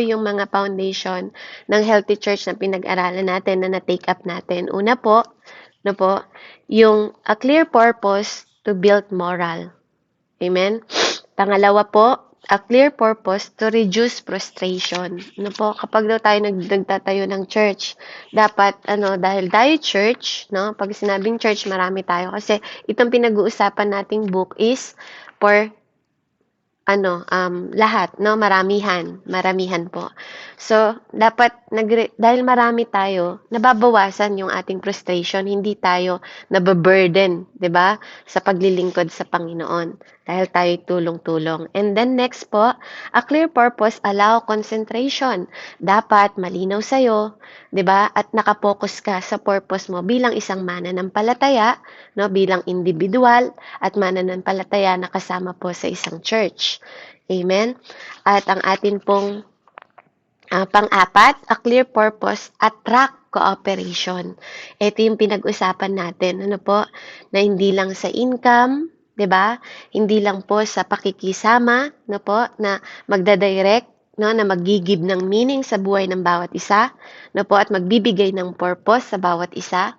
yung mga foundation ng healthy church na pinag-aralan natin na na-take up natin. Una po, no po, yung a clear purpose to build moral. Amen? Pangalawa po, a clear purpose to reduce frustration. Ano po, kapag daw tayo nagtatayo ng church, dapat, dahil tayo church, no, pag sinabing church, marami tayo. Kasi itong pinag-uusapan nating book is for lahat, no? Maramihan po. So, dapat, dahil marami tayo, nababawasan yung ating frustration, hindi tayo nababurden, di ba? Sa paglilingkod sa Panginoon. Dahil tayo tulong-tulong. And then next po, a clear purpose allow concentration. Dapat malinaw sa'yo, di ba? At nakapokus ka sa purpose mo bilang isang mananampalataya, no? Bilang individual, at mananampalataya na kasama po sa isang church. Amen? At ang atin pong pang-apat, a clear purpose, attract cooperation. Ito yung pinag-usapan natin, na hindi lang sa income, 'di ba? Hindi lang po sa pakikisama, na magda-direct, na magigib ng meaning sa buhay ng bawat isa, at magbibigay ng purpose sa bawat isa.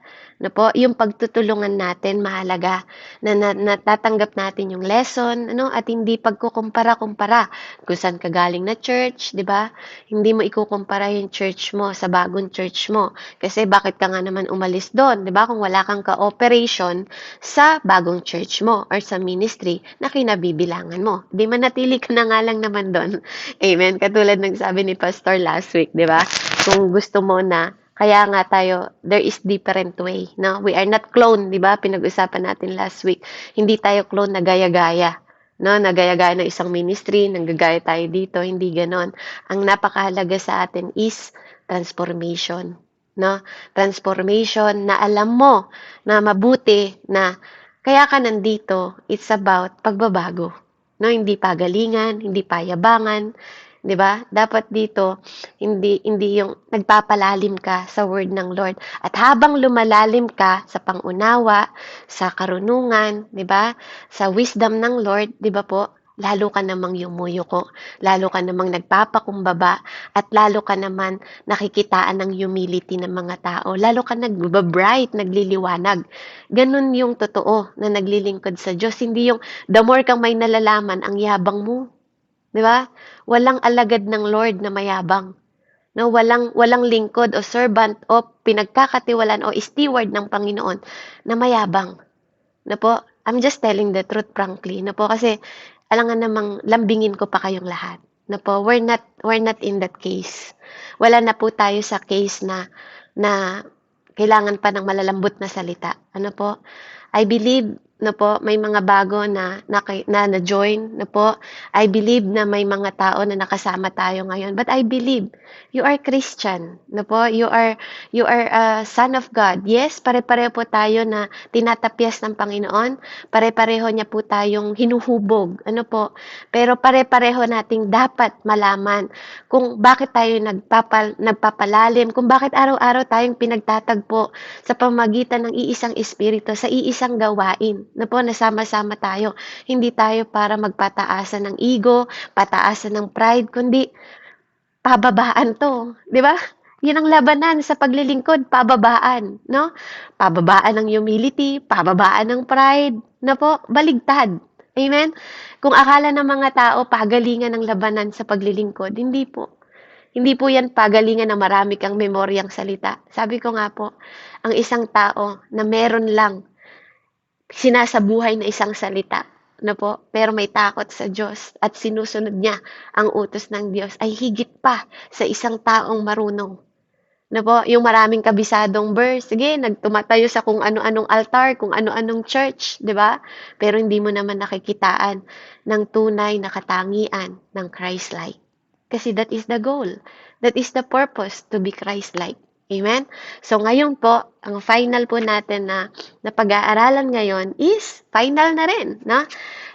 Yung pagtutulungan natin mahalaga na, natatanggap natin yung lesson, at hindi pagkukumpara-kumpara kung saan ka galing na church, 'di ba? Hindi mo ikukumpara yung church mo sa bagong church mo. Kasi bakit ka nga naman umalis doon, 'di ba? Kung wala kang cooperation sa bagong church mo or sa ministry na kinabibilangan mo. Di manatili ka na nga lang naman doon. Amen. Katulad ng sabi ni Pastor last week, 'di ba? Kung gusto mo na kaya nga tayo, there is different way, no? We are not clone, 'di ba? Pinag-usapan natin last week. Hindi tayo clone na gaya-gaya, no? Na gaya-gaya ng isang ministry, nanggagaya tayo dito, hindi ganon. Ang napakahalaga sa atin is transformation, no? Transformation na alam mo na mabuti na kaya ka nandito, it's about pagbabago, no? Hindi pagalingan, hindi payabangan, 'di ba? Dapat dito hindi yung nagpapalalim ka sa word ng Lord. At habang lumalalim ka sa pangunawa, sa karunungan, 'di ba? Sa wisdom ng Lord, 'di ba po? Lalo ka namang yumuyuko, lalo ka namang nagpapakumbaba, at lalo ka naman nakikitaan ng humility ng mga tao. Lalo ka nag-bright, nagliliwanag. Ganun yung totoo na naglilingkod sa Diyos. Hindi yung the more kang may nalalaman, ang yabang mo. 'Di ba? Walang alagad ng Lord na mayabang. No, walang lingkod o servant o pinagkakatiwalaan o steward ng Panginoon na mayabang. Na po, I'm just telling the truth frankly. Na po, kasi alangan namang lambingin ko pa kayong lahat. Na po, we're not in that case. Wala na po tayo sa case na kailangan pa ng malalambot na salita. Ano po? I believe na po may mga bago na join na po. I believe na may mga tao na nakasama tayo ngayon. But I believe you are Christian. Na po, you are a son of God. Yes, pare-pareho po tayo na tinatapyas ng Panginoon. Pare-pareho niya po tayong hinuhubog. Ano po? Pero pare-pareho nating dapat malaman kung bakit tayo nagpapalalim, kung bakit araw-araw tayong pinagtatagpo sa pamagitan ng iisang espiritu, sa iisang gawain, na po nasama-sama tayo. Hindi tayo para magpataasan ng ego, pataasan ng pride, kundi pababaan to, 'di ba? Yun ang labanan sa paglilingkod, pababaan, no? Pababaan ng humility, pababaan ng pride, na po, baligtad. Amen? Kung akala ng mga tao pagalingan ng labanan sa paglilingkod, hindi po. Hindi po yan pagalingan na marami kang memoryang salita. Sabi ko nga po, ang isang tao na meron lang sinasabuhay na isang salita, na po, pero may takot sa Diyos at sinusunod niya ang utos ng Diyos ay higit pa sa isang taong marunong. Na po, yung maraming kabisadong verse, sige, nagtumatayo sa kung ano-anong altar, kung ano-anong church, 'di ba? Pero hindi mo naman nakikitaan ng tunay na katangian ng Christ-like. Kasi that is the goal. That is the purpose, to be Christ-like. Amen? So, ngayon po, ang final po natin na pag-aaralan ngayon is final na rin, no?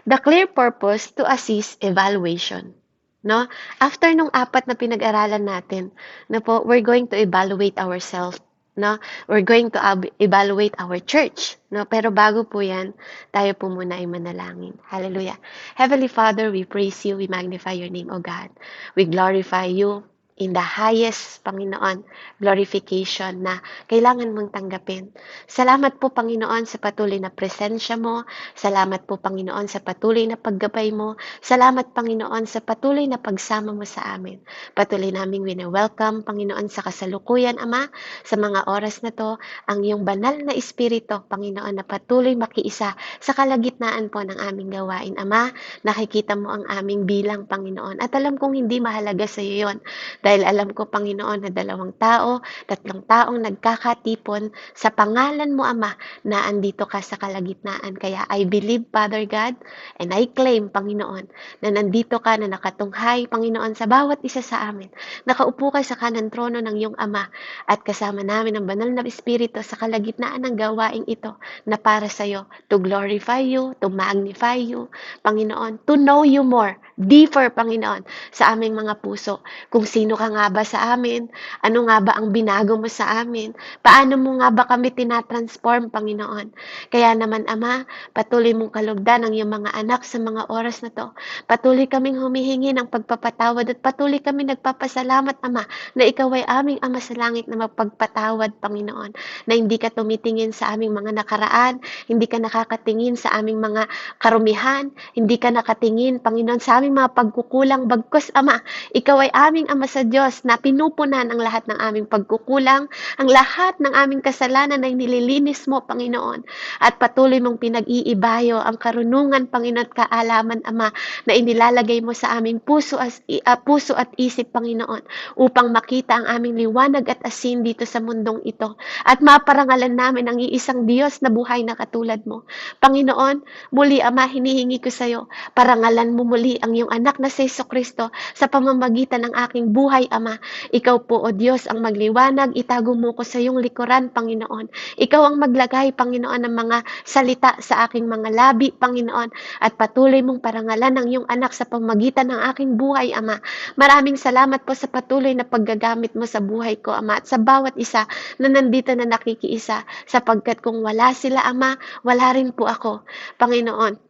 The clear purpose to assist evaluation. No? After nung apat na pinag-aralan natin, po, we're going to evaluate ourselves. No? We're going to evaluate our church. No? Pero bago po yan, tayo po muna ay manalangin. Hallelujah. Heavenly Father, we praise you, we magnify your name, O God. We glorify you. in the highest, Panginoon, glorification na kailangan mong tanggapin. Salamat po, Panginoon, sa patuloy na presensya mo. Salamat po, Panginoon, sa patuloy na paggabay mo. Salamat, Panginoon, sa patuloy na pagsama mo sa amin. Patuloy naming wini-welcome, Panginoon, sa kasalukuyan, Ama, sa mga oras na to, ang iyong banal na Espiritu, Panginoon, na patuloy makiisa sa kalagitnaan po ng aming gawain. Ama, nakikita mo ang aming bilang, Panginoon. At alam kong hindi mahalaga sa iyo yon. Dahil alam ko, Panginoon, na 2 taong nagkakatipon sa pangalan mo, Ama, na andito ka sa kalagitnaan. Kaya I believe, Father God, and I claim, Panginoon, na nandito ka, na nakatunghay, Panginoon, sa bawat isa sa amin. Nakaupo ka sa kanang trono ng iyong Ama at kasama namin ang banal na Espiritu sa kalagitnaan ng gawaing ito na para sa iyo, to glorify you, to magnify you, Panginoon, to know you more, deeper, Panginoon, sa aming mga puso. Kung sino ka nga ba sa amin, ano nga ba ang binago mo sa amin, paano mo nga ba kami tinatransform, Panginoon. Kaya naman, Ama, patuloy mong kalugdan ang iyong mga anak sa mga oras na to. Patuloy kaming humihingi ng pagpapatawad at patuloy kami nagpapasalamat, Ama, na ikaw ay aming Ama sa langit na magpagpatawad, Panginoon, na hindi ka tumitingin sa aming mga nakaraan, hindi ka nakakatingin sa aming mga karumihan, hindi ka nakatingin, Panginoon, sa aming mga pagkukulang, bagkus, Ama, ikaw ay aming Ama sa Diyos na pinupunan ang lahat ng aming pagkukulang, ang lahat ng aming kasalanan ay nililinis mo, Panginoon, at patuloy mong pinag-iibayo ang karunungan, Panginoon, at kaalaman, Ama, na inilalagay mo sa aming puso at isip, Panginoon, upang makita ang aming liwanag at asin dito sa mundong ito at maparangalan namin ang iisang Diyos na buhay na katulad mo. Panginoon, muli, Ama, hinihingi ko sa iyo, parangalan mo muli ang iyong anak na si Jesucristo sa pamamagitan ng aking buhay, Ama. Ikaw po, O Diyos, ang magliwanag, itago mo ko sa iyong likuran, Panginoon. Ikaw ang maglagay, Panginoon, ng mga salita sa aking mga labi, Panginoon, at patuloy mong parangalan ang iyong anak sa pamamagitan ng aking buhay, Ama. Maraming salamat po sa patuloy na paggagamit mo sa buhay ko, Ama, at sa bawat isa na nandito na nakikiisa, sapagkat kung wala sila, Ama, wala rin po ako, Panginoon.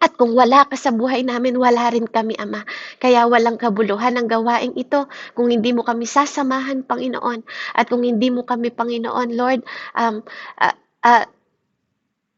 At kung wala ka sa buhay namin, wala rin kami, Ama. Kaya walang kabuluhan ang gawaing ito kung hindi mo kami sasamahan, Panginoon. At kung hindi mo kami, Panginoon, Lord, um, uh, uh,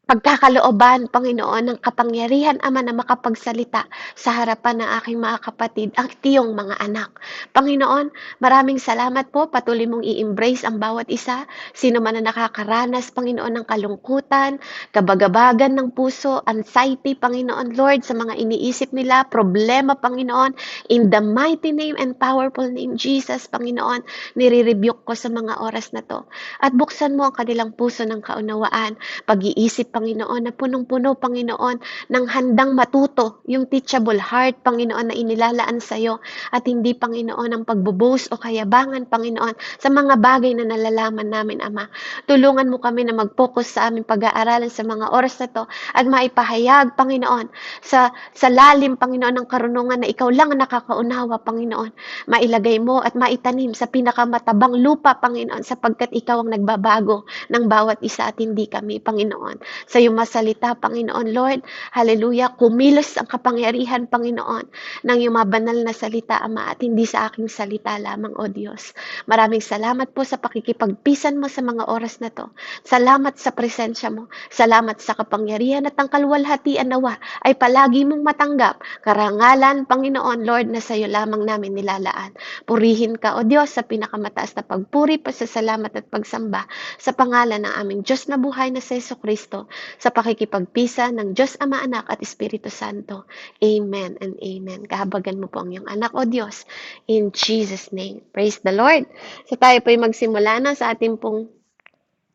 pagkakalooban, Panginoon, ng kapangyarihan, Ama, na makapagsalita sa harapan ng aking mga kapatid, ang tiyong mga anak. Panginoon, maraming salamat po. Patuloy mong i-embrace ang bawat isa. Sino man na nakakaranas, Panginoon, ng kalungkutan, kabagabagan ng puso, anxiety, Panginoon, Lord, sa mga iniisip nila, problema, Panginoon, in the mighty name and powerful name, Jesus, Panginoon, nire-rebuke ko sa mga oras na to. At buksan mo ang kanilang puso ng kaunawaan, pag-iisip, Panginoon, na punong-puno, Panginoon, ng handang matuto, yung teachable heart, Panginoon, na inilalaan sa iyo, at hindi, Panginoon, ang pagbuboast o kayabangan, Panginoon, sa mga bagay na nalalaman namin, Ama. Tulungan mo kami na mag-focus sa aming pag-aaralan sa mga oras na to, at maipahayag, Panginoon, sa lalim, Panginoon, ng karunungan na ikaw lang ang nakakaunawa, Panginoon. Mailagay mo at maitanim sa pinakamatabang lupa, Panginoon, sapagkat ikaw ang nagbabago ng bawat isa at hindi kami, Panginoon. Sa iyong masalita, Panginoon, Lord, hallelujah, kumilos ang kapangyarihan, Panginoon, ng iyong mabanal na salita, Ama, at hindi sa aking salita lamang, O Diyos. Maraming salamat po sa pakikipagpisan mo sa mga oras na to. Salamat sa presensya mo. Salamat sa kapangyarihan at ang kaluwalhatian nawa ay palagi mong matanggap. Karangalan, Panginoon, Lord, na sa iyo lamang namin nilalaan. Purihin ka, O Diyos, sa pinakamataas na pagpuri, pasasalamat at pagsamba sa pangalan ng aming Diyos na buhay na si Jesucristo, sa pakikipagpisa ng Diyos Ama, Anak at Espiritu Santo. Amen and amen. Kahabagan mo po ang iyong anak, O Diyos, in Jesus' name. Praise the Lord. So tayo po ay magsimula na sa ating pong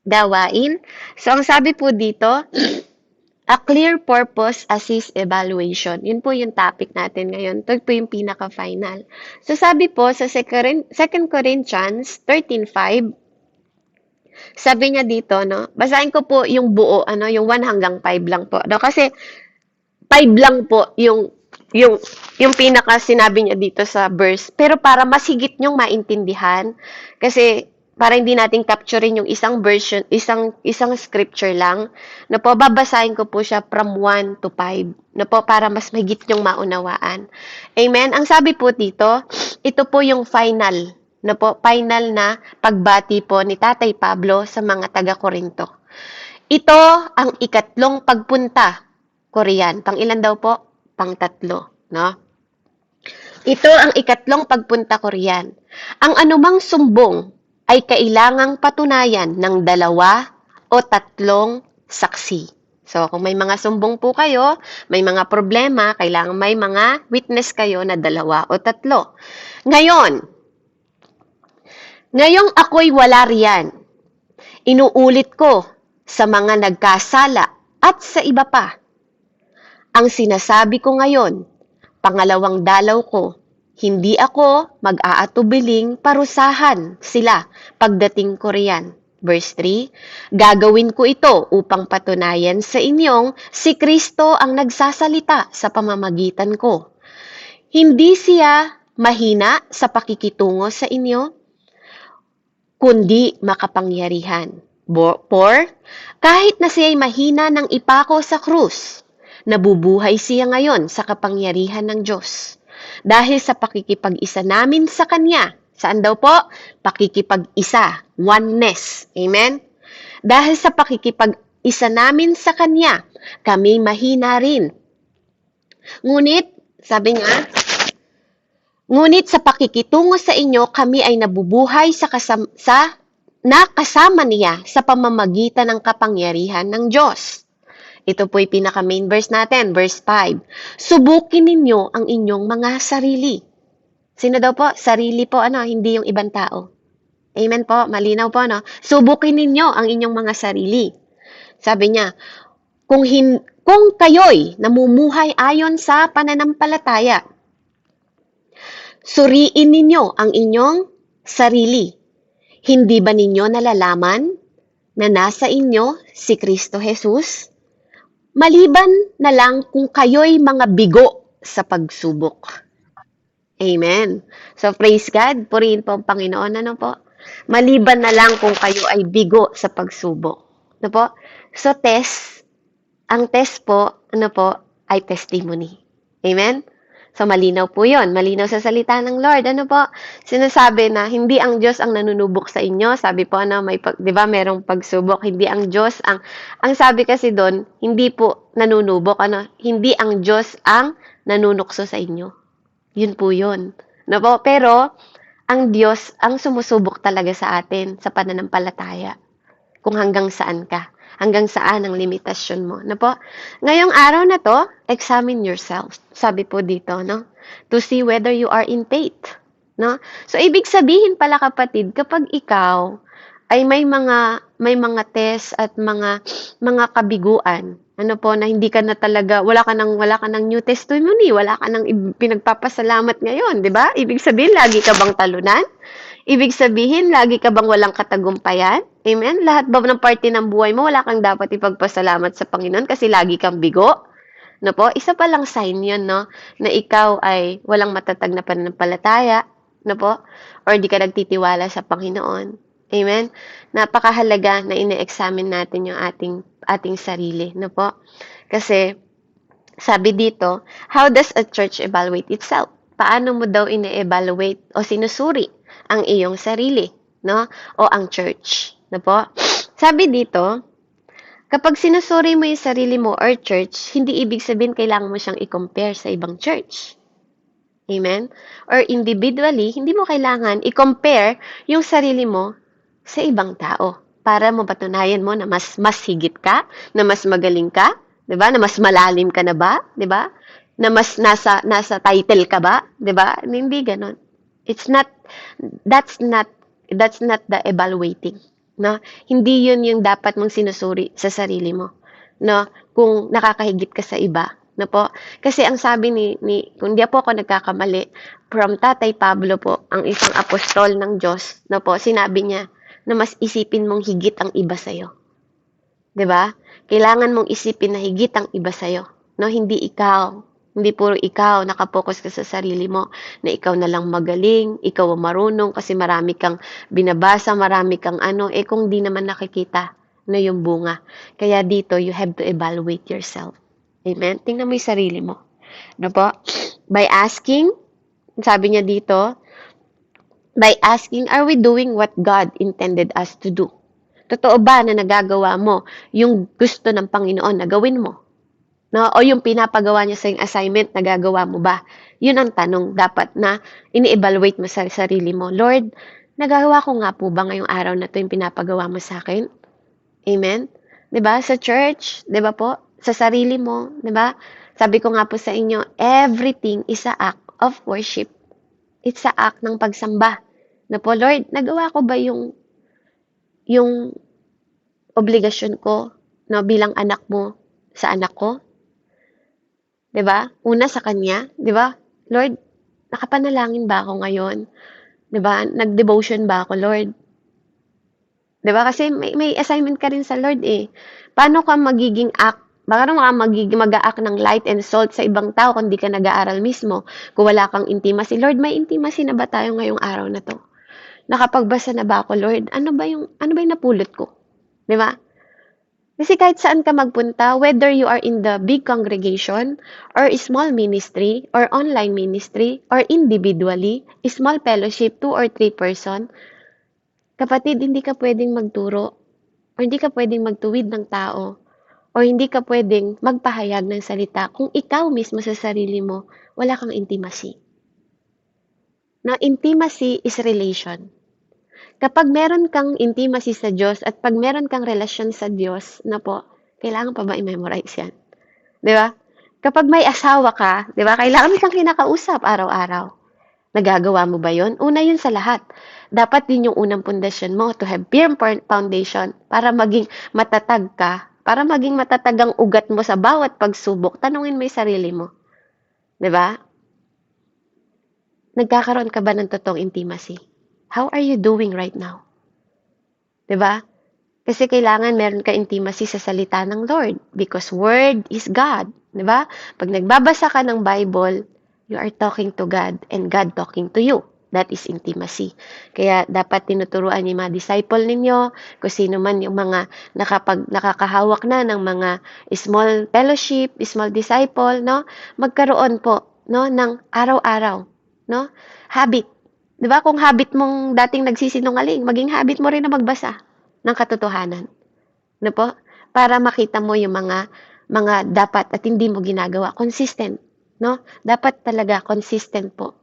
gawain. So ang sabi po dito, a clear purpose assist evaluation. Yun po yung topic natin ngayon. Ito po yung pinaka-final. So sabi po sa 2 Corinthians 13:5, sabi niya dito, no? Basahin ko po yung buo, yung 1 hanggang 5 lang po. No? Kasi 5 lang po yung pinaka sinabi niya dito sa verse. Pero para mas higit niyong maintindihan, kasi para hindi natin capturein yung isang version, isang scripture lang, na po babasahin ko po siya from 1 to 5, na po para mas mahigit yung maunawaan. Amen. Ang sabi po dito, ito po yung final, na po final na pagbati po ni Tatay Pablo sa mga taga-Korinto. Ito ang ikatlong pagpunta ko riyan. Pang ilan daw po? Pang tatlo, no? Ito ang ikatlong pagpunta ko riyan. Ang anumang sumbong ay kailangang patunayan ng 2 o 3 saksi. So, kung may mga sumbong po kayo, may mga problema, kailangan may mga witness kayo na 2 o 3. Ngayong ako'y wala riyan. Inuulit ko sa mga nagkasala at sa iba pa. Ang sinasabi ko ngayon, pangalawang dalaw ko, hindi ako mag-aatubiling parusahan sila pagdating ko riyan. Verse 3, gagawin ko ito upang patunayan sa inyong si Kristo ang nagsasalita sa pamamagitan ko. Hindi siya mahina sa pakikitungo sa inyo, kundi makapangyarihan. For, kahit na siya'y mahina ng ipako sa krus, nabubuhay siya ngayon sa kapangyarihan ng Diyos. Dahil sa pakikipag-isa namin sa Kanya, saan daw po? Pakikipag-isa, oneness. Amen? Dahil sa pakikipag-isa namin sa Kanya, kami mahina rin. Ngunit, sabi nga, ngunit sa pakikitungo sa inyo, kami ay nabubuhay nakasama niya sa pamamagitan ng kapangyarihan ng Diyos. Ito po'y pinaka-main verse natin, verse 5. Subukin ninyo ang inyong mga sarili. Sino daw po? Sarili po, hindi yung ibang tao. Amen po, malinaw po, Subukin ninyo ang inyong mga sarili. Sabi niya, kung kayo'y namumuhay ayon sa pananampalataya, suriin ninyo ang inyong sarili. Hindi ba ninyo nalalaman na nasa inyo si Kristo Jesus? Maliban na lang kung kayo'y mga bigo sa pagsubok. Amen. So, praise God. Purihin po ang Panginoon. Po? Maliban na lang kung kayo ay bigo sa pagsubok. Po? So, ang test po, ay testimony. Amen? So, malinaw po yon. Malinaw sa salita ng Lord. Po? Sinasabi na hindi ang Diyos ang nanunubok sa inyo. Sabi po, di ba, merong pagsubok. Hindi ang Diyos ang sabi kasi doon, hindi po nanunubok. Hindi ang Diyos ang nanunukso sa inyo. Yun po yun. Po? Pero, ang Diyos ang sumusubok talaga sa atin sa pananampalataya. Kung hanggang saan ka. Hanggang saan ang limitasyon mo. Po? Ngayong araw na to, examine yourself. Sabi po dito, to see whether you are in faith. So, ibig sabihin pala kapatid, kapag ikaw ay may mga test at mga kabiguan, na hindi ka na talaga, wala ka ng new testimony, wala ka ng pinagpapasalamat ngayon, di ba? Ibig sabihin, lagi ka bang talunan? Ibig sabihin, lagi ka bang walang katagumpayan? Amen? Lahat ba ng parte ng buhay mo, wala kang dapat ipagpasalamat sa Panginoon kasi lagi kang bigo? Po? Isa pa lang sign yun, na ikaw ay walang matatag na pananampalataya, po? Or di ka nagtitiwala sa Panginoon. Amen? Napakahalaga na ine-examine natin yung ating sarili, po? Kasi, sabi dito, how does a church evaluate itself? Paano mo daw ine-evaluate o sinusuri ang iyong sarili, o ang church, po? Sabi dito, kapag sinusuri mo yung sarili mo or church, hindi ibig sabihin kailangan mo siyang i-compare sa ibang church. Amen? Or individually, hindi mo kailangan i-compare yung sarili mo sa ibang tao para mapatunayan mo na mas higit ka, na mas magaling ka, 'di ba? Na mas malalim ka na ba, 'di ba? Na mas nasa title ka ba, 'di ba? Hindi ganoon. That's not the evaluating, Hindi 'yun yung dapat mong sinusuri sa sarili mo, kung nakakahigit ka sa iba, po. Kasi ang sabi kung di po ako nagkakamali, from Tatay Pablo po, ang isang apostol ng Diyos, po, sinabi niya na mas isipin mong higit ang iba sa'yo. 'Di ba? Kailangan mong isipin na higit ang iba sa'yo, hindi ikaw, Hindi puro ikaw, nakapokus ka sa sarili mo, na ikaw na lang magaling, ikaw ang marunong kasi marami kang binabasa, marami kang ano, kung di naman nakikita na yung bunga. Kaya dito, you have to evaluate yourself. Amen? Tingnan mo yung sarili mo. Ano po? By asking, sabi niya dito, by asking, are we doing what God intended us to do? Totoo ba na nagagawa mo yung gusto ng Panginoon na gawin mo? No? O yung pinapagawa niya sa yung assignment, nagagawa mo ba? Yun ang tanong dapat na ini-evaluate mo sa sarili mo. Lord, nagagawa ko nga po ba ngayong araw na to yung pinapagawa mo sa akin? Amen? 'Di ba? Sa church, 'di ba po? Sa sarili mo, 'di ba? Sabi ko nga po sa inyo, everything is a act of worship. It's a act ng pagsamba. Na po, Lord, nagawa ko ba yung obligasyon ko no, bilang anak mo sa anak ko? 'Di ba? Una sa kanya, 'di ba? Lord, nakapanalangin ba ako ngayon? 'Di ba? Nag-devotion ba ako, Lord? 'Di ba? Kasi may assignment ka rin sa Lord eh. Paano ka magiging act Paano ka mag-a-act ng light and salt sa ibang tao kung di ka nag-aaral mismo? Kung wala kang intimacy. Lord, may intimacy na ba tayo ngayong araw na to? Nakapagbasa na ba ako, Lord? Ano ba yung napulot ko? 'Di ba? Kasi kahit saan ka magpunta, whether you are in the big congregation, or small ministry, or online ministry, or individually, small fellowship, 2 or 3 person, kapatid, hindi ka pwedeng magturo, or hindi ka pwedeng magtuwid ng tao, or hindi ka pwedeng magpahayag ng salita kung ikaw mismo sa sarili mo, wala kang intimacy. Now, intimacy is relation. Kapag meron kang intimacy sa Diyos at pag meron kang relasyon sa Diyos, na po, kailangan pa ba i-memorize yan? 'Di ba? Kapag may asawa ka, 'di ba, kailangan mo siyang kinakausap araw-araw. Nagagawa mo ba 'yon? Una 'yun sa lahat. Dapat din yung unang pundasyon mo to have firm foundation para maging matatag ka, para maging matatag ang ugat mo sa bawat pagsubok. Tanungin mo 'yung sarili mo, 'di ba? Nagkakaroon ka ba ng totoong intimacy? How are you doing right now? 'Di ba? Kasi kailangan meron ka intimacy sa salita ng Lord because Word is God. 'Di ba? Pag nagbabasa ka ng Bible, you are talking to God and God talking to you. That is intimacy. Kaya dapat tinuturuan niyo yung mga disciple ninyo, kung sino man yung mga nakakahawak na ng mga small fellowship, small disciple, no? Magkaroon po, no, ng araw-araw, no? Habit. 'Di ba? Kung habit mong dating nagsisinungaling, maging habit mo rin na magbasa ng katotohanan. Ano po? Para makita mo yung mga dapat at hindi mo ginagawa. Consistent, no? Dapat talaga consistent po.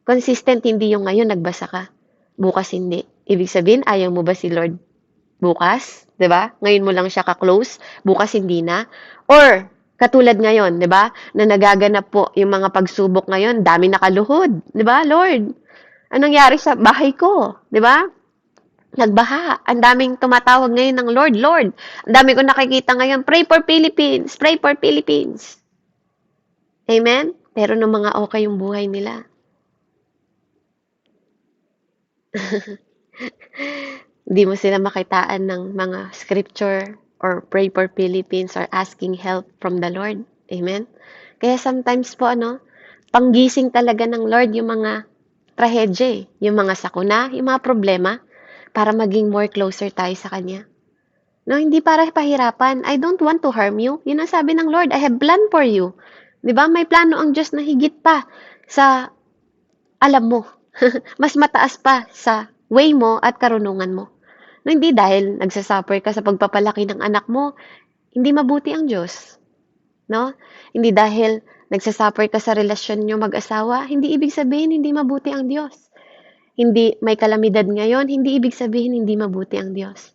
Consistent hindi yung ngayon nagbasa ka, bukas hindi. Ibig sabihin, ayaw mo ba si Lord bukas? 'Di ba? Ngayon mo lang siya ka-close, bukas hindi na. Or katulad ngayon, 'di ba? Na nagaganap po yung mga pagsubok ngayon, dami nakaluhod, 'di ba? Lord, anong nangyari sa bahay ko, 'di ba? Nagbaha. Ang daming tumatawag ngayon ng Lord, Lord. Ang dami ko nakikita ngayon, pray for Philippines, pray for Philippines. Amen? Pero nung mga okay yung buhay nila. Hindi mo sila makitaan ng mga scripture or pray for Philippines or asking help from the Lord. Amen? Kaya sometimes po, panggising talaga ng Lord yung mga trahedya yung mga sakuna, yung mga problema, para maging more closer tayo sa Kanya. No, hindi para pahirapan. I don't want to harm you. Yun ang sabi ng Lord, I have plan for you. 'Di ba? May plano ang Diyos na higit pa sa alam mo. Mas mataas pa sa way mo at karunungan mo. No, hindi dahil nagsasuffer ka sa pagpapalaki ng anak mo, hindi mabuti ang Diyos. No? Hindi dahil nagsasuffer ka sa relasyon nyo mag-asawa, hindi ibig sabihin hindi mabuti ang Diyos. Hindi may kalamidad ngayon, hindi ibig sabihin hindi mabuti ang Diyos.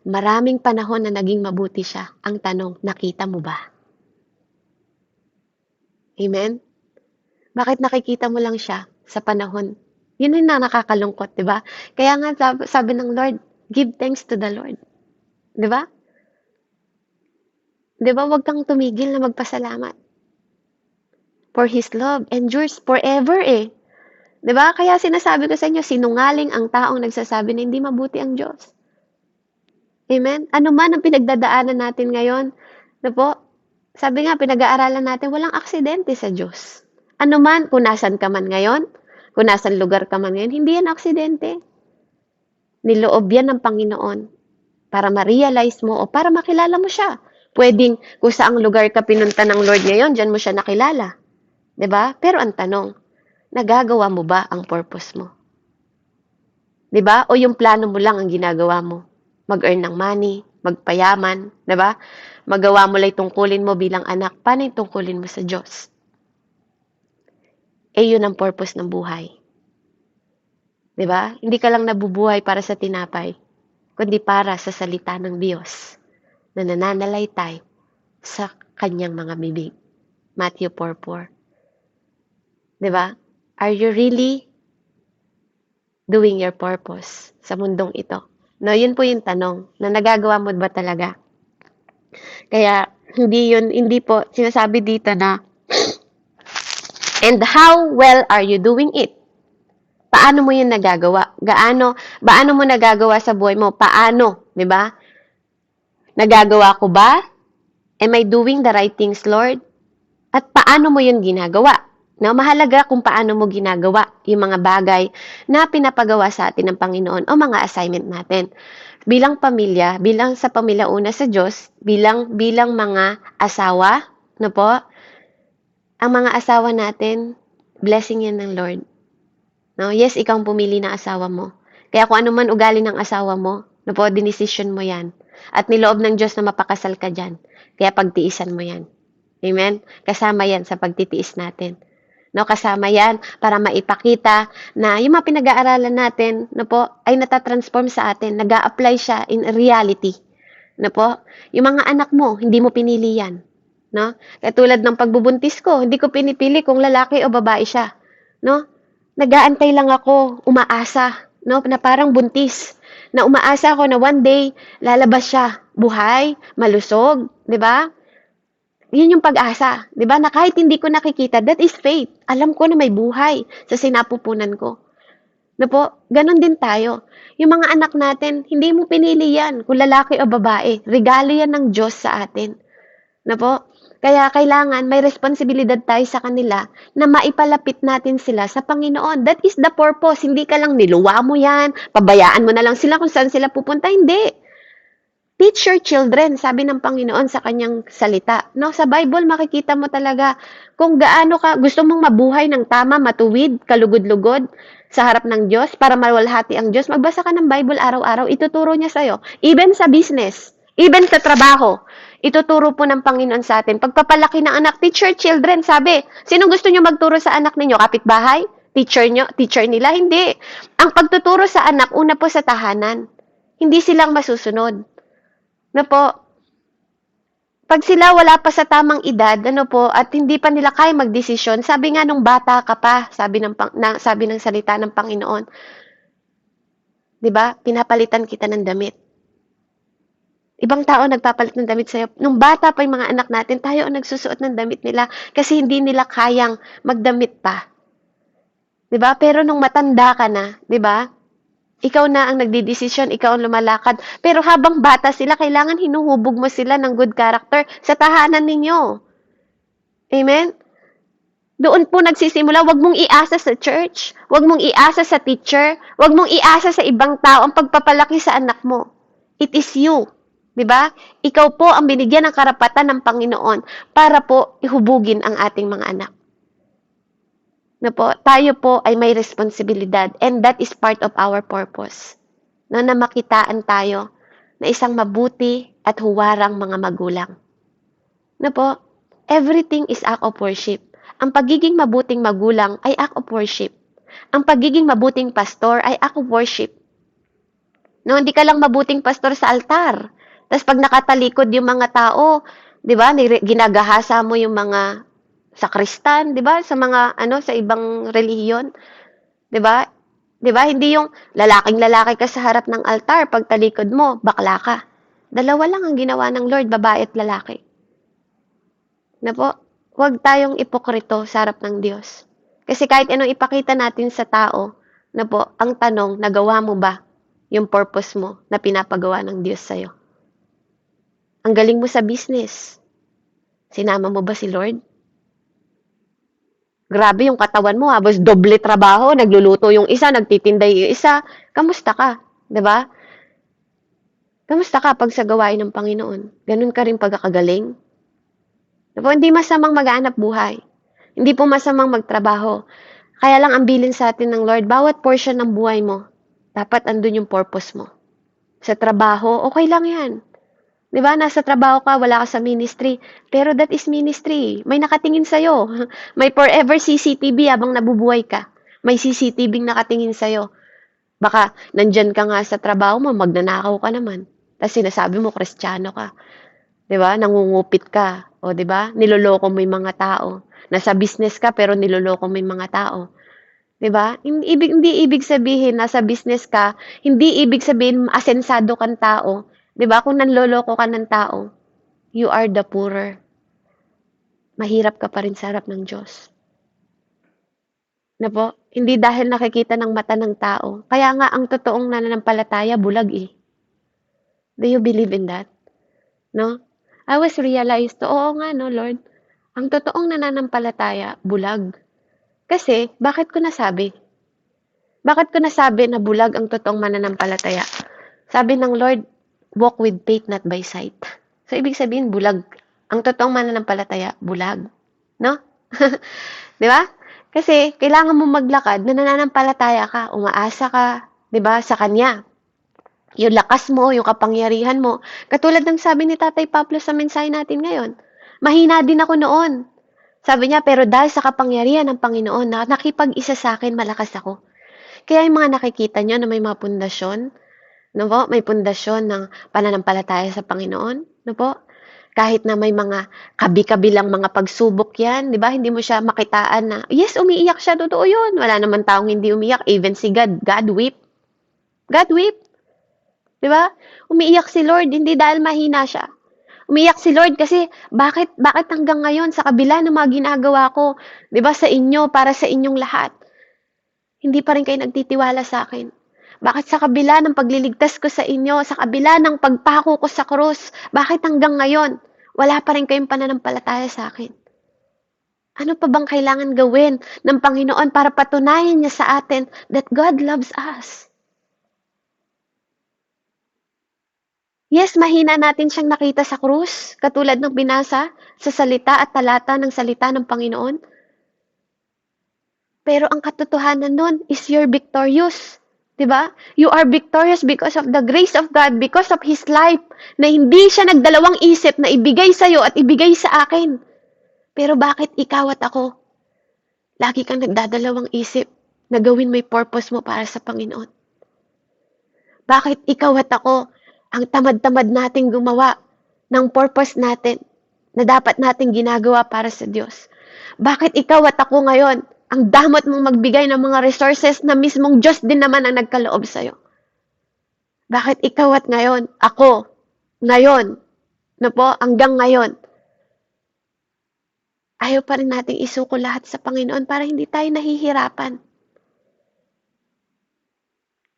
Maraming panahon na naging mabuti siya. Ang tanong, nakita mo ba? Amen? Bakit nakikita mo lang siya sa panahon? Yun yung nakakalungkot, di ba? Kaya nga sabi ng Lord, give thanks to the Lord. Di ba? Di ba? Huwag kang tumigil na magpasalamat. For His love endures forever eh. Di ba? Kaya sinasabi ko sa inyo, sinungaling ang taong nagsasabi na hindi mabuti ang Diyos. Amen? Ano man ang pinagdadaanan natin ngayon, na po, Sabi nga, pinag-aaralan natin, walang aksidente sa Diyos. Ano man, kung nasan ka man ngayon, kung nasan lugar ka man ngayon, hindi yan aksidente. Niloob yan ng Panginoon para ma-realize mo o para makilala mo siya. Pwedeng kung saang lugar ka pinunta ng Lord ngayon, dyan mo siya nakilala. 'Di ba? Pero ang tanong, nagagawa mo ba ang purpose mo? 'Di ba? O yung plano mo lang ang ginagawa mo? Mag-earn ng money, magpayaman, 'di ba? Magawa mo lang tungkulin mo bilang anak. Paano yung tungkulin mo sa Diyos? Yun ang purpose ng buhay. 'Di ba? Hindi ka lang nabubuhay para sa tinapay, kundi para sa salita ng Diyos na nananalaytay sa kanyang mga bibig. Matthew 4:4. 'Di ba? Are you really doing your purpose sa mundong ito? No, yun po yung tanong, na nagagawa mo ba talaga? Kaya hindi po sinasabi dito na and how well are you doing it? Paano mo yun nagagawa? Paano mo nagagawa sa buhay mo? Paano, 'di ba? Nagagawa ko ba? Am I doing the right things, Lord? At paano mo yun ginagawa? No, mahalaga kung paano mo ginagawa yung mga bagay na pinapagawa sa atin ng Panginoon o mga assignment natin. Bilang pamilya, bilang sa pamilya una sa Diyos, bilang mga asawa, no po? Ang mga asawa natin, blessing yan ng Lord. No? Yes, ikaw ang pumili ng asawa mo. Kaya kung ano man ugali ng asawa mo, no po, dinesisyon mo yan. At niloob ng Diyos na mapakasal ka dyan. Kaya pagtiisan mo yan. Amen? Kasama yan sa pagtitiis natin. No, kasama yan para maipakita na yung mga pinag-aaralan natin, no po, ay natatransform sa atin, nag-a-apply siya in reality. No po, yung mga anak mo, hindi mo pinili yan. No? Katulad ng pagbubuntis ko, hindi ko pinipili kung lalaki o babae siya. No? Nag-aantay lang ako, umaasa, no, na parang buntis. Na umaasa ako na one day lalabas siya, buhay, malusog, 'di ba? Yun yung pag-asa, 'di ba? Na kahit hindi ko nakikita, that is faith. Alam ko na may buhay sa sinapupunan ko. No po, ganun din tayo. Yung mga anak natin, hindi mo pinili yan kung lalaki o babae. Regalo yan ng Diyos sa atin. No po? Kaya kailangan may responsibilidad tayo sa kanila na maipalapit natin sila sa Panginoon. That is the purpose. Hindi ka lang niluwa mo yan, pabayaan mo na lang sila kung saan sila pupunta. Hindi. Teach your children, sabi ng Panginoon sa kanyang salita. No, sa Bible makikita mo talaga kung gaano ka gusto mong mabuhay ng tama, matuwid, kalugod-lugod sa harap ng Diyos para mawalhati ang Diyos. Magbasa ka ng Bible araw-araw, ituturo niya sa'yo. Even sa business, even sa trabaho, ituturo po ng Panginoon sa atin. Pagpapalaki ng anak, teach your children, sabi. Sino gusto niyo magturo sa anak ninyo? Kapitbahay? Teacher nila? Hindi. Ang pagtuturo sa anak, una po sa tahanan. Hindi silang masusunod. Na po, pag sila wala pa sa tamang edad, ano po, at hindi pa nila kaya magdesisyon, sabi nga nung bata ka pa, sabi ng salita ng Panginoon, 'di ba? Pinapalitan kita ng damit. Ibang tao nagpapalit ng damit sa'yo. Nung bata pa yung mga anak natin, tayo ang nagsusuot ng damit nila kasi hindi nila kayang magdamit pa. 'Di ba? Pero nung matanda ka na, 'di ba? Ikaw na ang nagdidesisyon, ikaw ang lumalakad. Pero habang bata sila, kailangan hinuhubog mo sila ng good character sa tahanan ninyo. Amen? Doon po nagsisimula, wag mong iasa sa church, wag mong iasa sa teacher, wag mong iasa sa ibang tao ang pagpapalaki sa anak mo. It is you. 'Di ba? Ikaw po ang binigyan ng karapatan ng Panginoon para po ihubugin ang ating mga anak. Na po, tayo po ay may responsibilidad and that is part of our purpose. Na makitaan tayo na isang mabuti at huwarang mga magulang. Na po, everything is act of worship. Ang pagiging mabuting magulang ay act of worship. Ang pagiging mabuting pastor ay act of worship. No, hindi ka lang mabuting pastor sa altar. Tapos pag nakatalikod yung mga tao, 'di ba? Ginagahasa mo yung mga sakristan, 'di ba? Sa mga sa ibang relihiyon, 'di ba? 'Di ba? Hindi yung lalaking-lalaki ka sa harap ng altar, pag talikod mo, bakla ka. Dalawa lang ang ginawa ng Lord, babae at lalaki. Na po, huwag tayong ipokrito sa harap ng Diyos. Kasi kahit anong ipakita natin sa tao, na po, ang tanong, nagawa mo ba yung purpose mo na pinapagawa ng Diyos sa'yo? Ang galing mo sa business. Sinama mo ba si Lord? Grabe yung katawan mo, habang doble trabaho, nagluluto yung isa, nagtitinda yung isa. Kamusta ka? 'Di ba? Kamusta ka pag sa gawain ng Panginoon? Ganun ka rin pagkakagaling? 'Di ba? Hindi masamang maghanap buhay. Hindi po masamang magtrabaho. Kaya lang ang bilin sa atin ng Lord, bawat portion ng buhay mo, dapat andun yung purpose mo. Sa trabaho, okay lang yan. 'Di ba, nasa trabaho ka, wala ka sa ministry, pero that is ministry. May nakatingin sa'yo. May forever CCTV habang nabubuhay ka. May CCTV nakatingin sa'yo. Baka nandyan ka nga sa trabaho mo, magnanakaw ka naman. Tapos sinasabi mo, Kristiyano ka. 'Di ba? Nangungupit ka. O 'di ba? Niloloko mo yung mga tao. Nasa business ka pero niloloko mo yung mga tao. 'Di ba? Hindi ibig sabihin nasa business ka, hindi ibig sabihin asensado kang tao. 'Di ba? Kung nanloloko ka ng tao, you are the poorer. Mahirap ka pa rin sa harap ng Diyos. Na po? Hindi dahil nakikita ng mata ng tao. Kaya nga ang totoong nananampalataya bulag eh. Do you believe in that? No? I was realized, oo nga no, Lord. Ang totoong nananampalataya bulag. Kasi, bakit ko nasabi? Bakit ko nasabi na bulag ang totoong mananampalataya? Sabi ng Lord, walk with faith, not by sight. So, ibig sabihin, bulag. Ang totoong mananampalataya, bulag. No? Di ba? Kasi, kailangan mo maglakad na nananampalataya ka, umaasa ka, di ba, sa Kanya. Yung lakas mo, yung kapangyarihan mo. Katulad ng sabi ni Tatay Pablo sa mensahe natin ngayon, mahina din ako noon. Sabi niya, pero dahil sa kapangyarihan ng Panginoon, na nakipag-isa sa akin, malakas ako. Kaya yung mga nakikita niyo na may mga pundasyon, no po? May pundasyon ng pananampalataya sa Panginoon, no po? Kahit na may mga kabi-kabilang mga pagsubok yan, di ba? Hindi mo siya makitaan na, yes, umiiyak siya, totoo yun. Wala naman taong hindi umiyak. Even si God weep. God weep. Di ba? Umiiyak si Lord, hindi dahil mahina siya. Umiyak si Lord kasi bakit hanggang ngayon sa kabila ng mga ginagawa ko, 'di ba sa inyo para sa inyong lahat, hindi pa rin kayo nagtitiwala sa akin? Bakit sa kabila ng pagliligtas ko sa inyo, sa kabila ng pagpako ko sa krus, bakit hanggang ngayon wala pa rin kayong pananampalataya sa akin? Ano pa bang kailangan gawin ng Panginoon para patunayan niya sa atin that God loves us? Yes, mahina natin siyang nakita sa krus, katulad ng binasa sa salita at talata ng salita ng Panginoon. Pero ang katotohanan nun is you're victorious. 'Di ba? You are victorious because of the grace of God, because of His life, na hindi siya nagdalawang isip na ibigay sa'yo at ibigay sa akin. Pero bakit ikaw at ako, lagi kang nagdadalawang isip na gawin mo yung purpose mo para sa Panginoon? Bakit ikaw at ako, ang tamad-tamad nating gumawa ng purpose natin na dapat nating ginagawa para sa Diyos? Bakit ikaw at ako ngayon, ang damot mong magbigay ng mga resources na mismong Diyos din naman ang nagkaloob sa'yo? Bakit ikaw at ngayon, ako, ngayon, na po, hanggang ngayon, ayaw pa rin nating isuko lahat sa Panginoon para hindi tayo nahihirapan?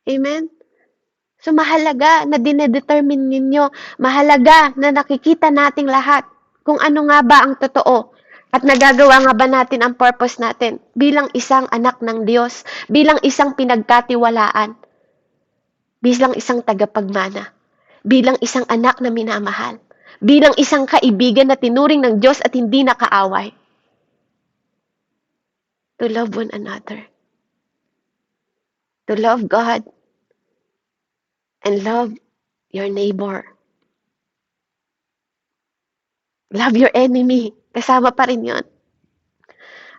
Amen? So, mahalaga na dinedetermine ninyo, mahalaga na nakikita nating lahat kung ano nga ba ang totoo at nagagawa nga ba natin ang purpose natin bilang isang anak ng Diyos, bilang isang pinagkatiwalaan, bilang isang tagapagmana, bilang isang anak na minamahal, bilang isang kaibigan na tinuring ng Diyos at hindi nakaaway. To love one another. To love God and love your neighbor. Love your enemy. Kasama pa rin yun.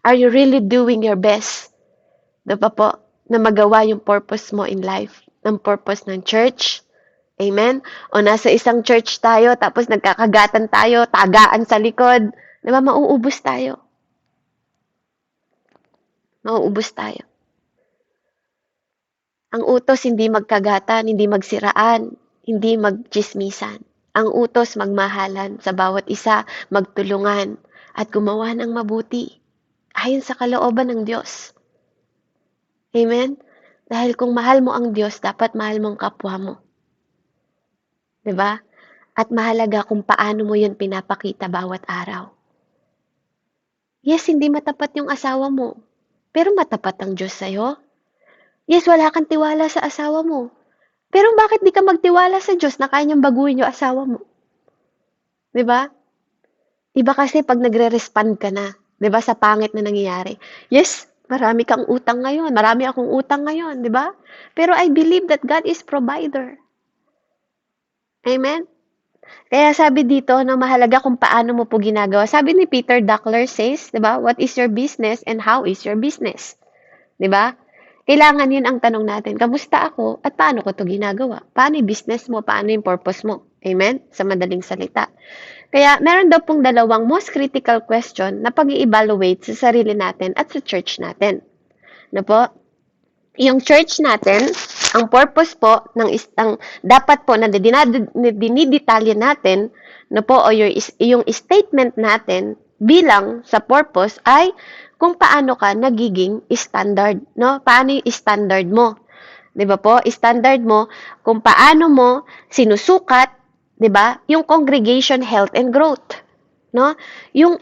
Are you really doing your best? Diba po? Na magawa yung purpose mo in life. Ng purpose ng church. Amen? O nasa isang church tayo, tapos nagkakagatan tayo, tagaan sa likod. Diba? Mauubos tayo. Mauubos tayo. Ang utos, hindi magkagatan, hindi magsiraan, hindi magchismisan. Ang utos, magmahalan sa bawat isa, magtulungan, at gumawa ng mabuti. Ayon sa kalooban ng Diyos. Amen? Dahil kung mahal mo ang Diyos, dapat mahal mo ang kapwa mo. 'Di ba? At mahalaga kung paano mo 'yun pinapakita bawat araw. Yes, hindi matapat yung asawa mo, pero matapat ang Diyos sa'yo. Yes, wala kang tiwala sa asawa mo, pero bakit di ka magtiwala sa Diyos na kaya niyang baguhin yung asawa mo? 'Di ba? Iba kasi 'pag nagre-respond ka na, 'di ba, sa pangit na nangyayari. Yes, marami kang utang ngayon, marami akong utang ngayon, 'di ba? Pero I believe that God is provider. Amen? Kaya sabi dito na mahalaga kung paano mo po ginagawa. Sabi ni Peter Duckler says, 'di ba? What is your business and how is your business? 'Di ba? Kailangan 'yun ang tanong natin. Kamusta ako at paano ko 'to ginagawa? Paano 'yung business mo? Paano 'yung purpose mo? Amen? Sa madaling salita. Kaya meron daw pong dalawang most critical question na pag-i-evaluate sa sarili natin at sa church natin. Na po, yung church natin, ang purpose po ang dapat po na dinidetalye natin, no po, o yung statement natin bilang sa purpose ay kung paano ka nagiging standard, no? Paano yung standard mo? 'Di ba po? Standard mo kung paano mo sinusukat, 'di ba? Yung congregation health and growth, no? Yung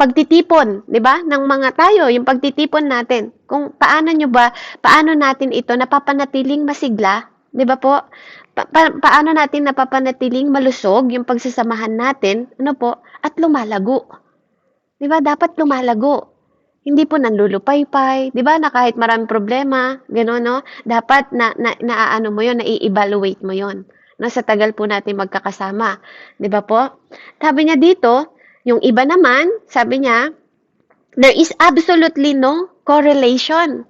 pagtitipon, 'di ba? Ng mga tayo, yung pagtitipon natin. Kung paano natin ito napapanatiling masigla, 'di ba po? Paano natin napapanatiling malusog yung pagsasamahan natin, ano po, at lumalago. 'Di ba? Dapat lumalago. Hindi po nanlulupaypay, 'di ba, na kahit maraming problema, gano'n, no? Dapat naaano mo 'yon, nai-evaluate mo 'yon, no, sa tagal po natin magkakasama, 'di ba po? Sabi niya dito, yung iba naman, sabi niya, there is absolutely no correlation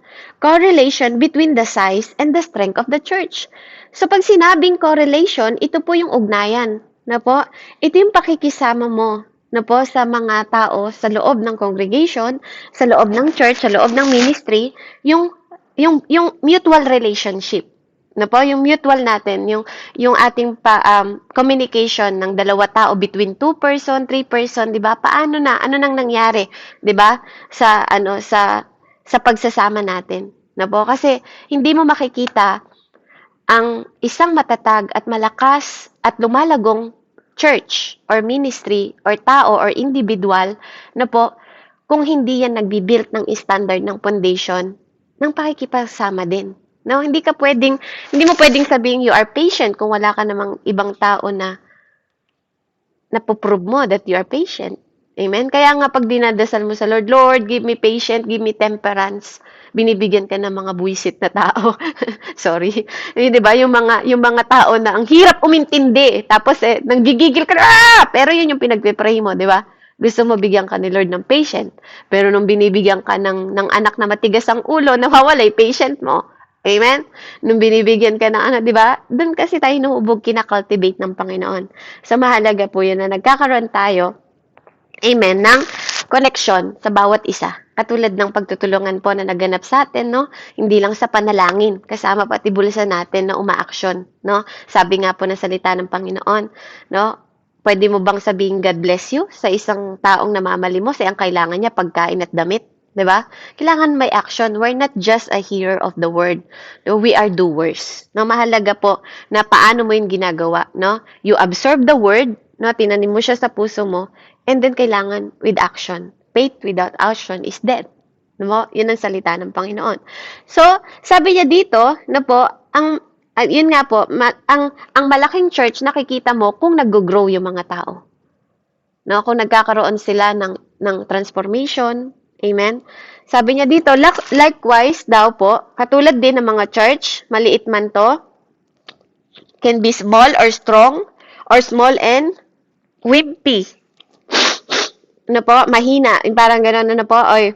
between the size and the strength of the church. So, pag sinabing correlation, ito po yung ugnayan, na po, ito yung pakikisama mo, na po, sa mga tao sa loob ng congregation, sa loob ng church, sa loob ng ministry, yung mutual relationship. Na po, yung mutual natin, yung ating communication ng dalawa tao between 2 person, 3 person, 'di ba? Paano na? Ano nang nangyari, 'di ba? Sa pagsasama natin. Na po, kasi hindi mo makikita ang isang matatag at malakas at lumalagong church or ministry or tao or individual na po kung hindi yan nagbi-build ng standard ng foundation ng pakikipagkasama din. No, hindi mo pwedeng sabihin you are patient kung wala ka namang ibang tao na napoprove mo that you are patient. Amen? Kaya nga pag dinadasal mo sa Lord, Lord, give me patience, give me temperance, binibigyan ka ng mga buwisit na tao. Sorry. Eh, 'di ba? Yung mga tao na ang hirap umintindi. Tapos nanggigigil ka na, pero yun yung pinagpe-pray mo, 'di ba? Gusto mo bigyan ka ni Lord ng patient. Pero nung binibigyan ka ng anak na matigas ang ulo, nawawala yung patient mo. Amen? Nung binibigyan ka ng 'di ba? Doon kasi tayo hinuhubog, kina-cultivate ng Panginoon. So mahalaga po 'yun na nagkakaroon tayo, amen, ng connection sa bawat isa. Katulad ng pagtutulungan po na naganap sa atin, no? Hindi lang sa panalangin, kasama pati bulsa natin na umaaksyon, no? Sabi nga po ng salita ng Panginoon, no? Pwede mo bang sabihin God bless you sa isang taong namamalimos, ang kailangan niya pagkain at damit, 'di ba? Kailangan may action. We're not just a hearer of the word. No, we are doers. No, mahalaga po na paano mo 'yung ginagawa, no? You absorb the word, no? Tinanim mo siya sa puso mo, and then kailangan with action. Faith without action is dead. No? Yun ang salita ng Panginoon. So, sabi niya dito na po, yun nga po, ang malaking church, nakikita mo kung nag-grow yung mga tao. No? Kung nagkakaroon sila ng transformation. Amen? Sabi niya dito, likewise daw po, katulad din ng mga church, maliit man to, can be small or strong, or small and wimpy. Ano po, mahina. Parang gano'n, ano po, or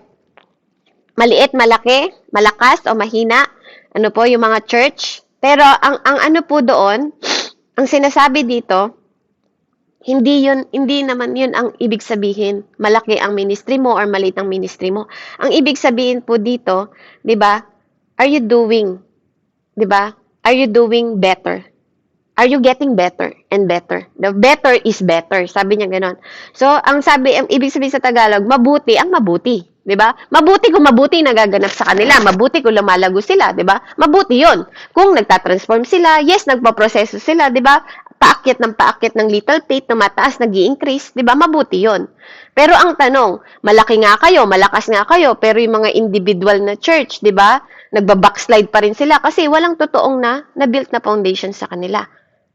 maliit, malaki, malakas, o mahina. Ano po, yung mga church. Pero, ang ano po doon, ang sinasabi dito, hindi naman yun ang ibig sabihin, malaki ang ministry mo or maliit ang ministry mo. Ang ibig sabihin po dito, 'di ba? Are you doing, 'di ba? Are you doing better? Are you getting better and better? The better is better. Sabi niya gano'n. So, ang ibig sabihin sa Tagalog, mabuti ang mabuti. 'Di ba? Mabuti kung mabuti nagaganap sa kanila. Mabuti kung lumalago sila, 'di ba? Mabuti 'yon. Kung nagtatransform sila, yes, nagpo-proseso sila, 'di ba? paakit ng little plate, tumataas, nag-i-increase, 'di ba? Mabuti 'yon. Pero ang tanong, malaki nga kayo, malakas nga kayo, pero yung mga individual na church, 'di ba? Nagba-backslide pa rin sila kasi walang totoong na-built na foundation sa kanila.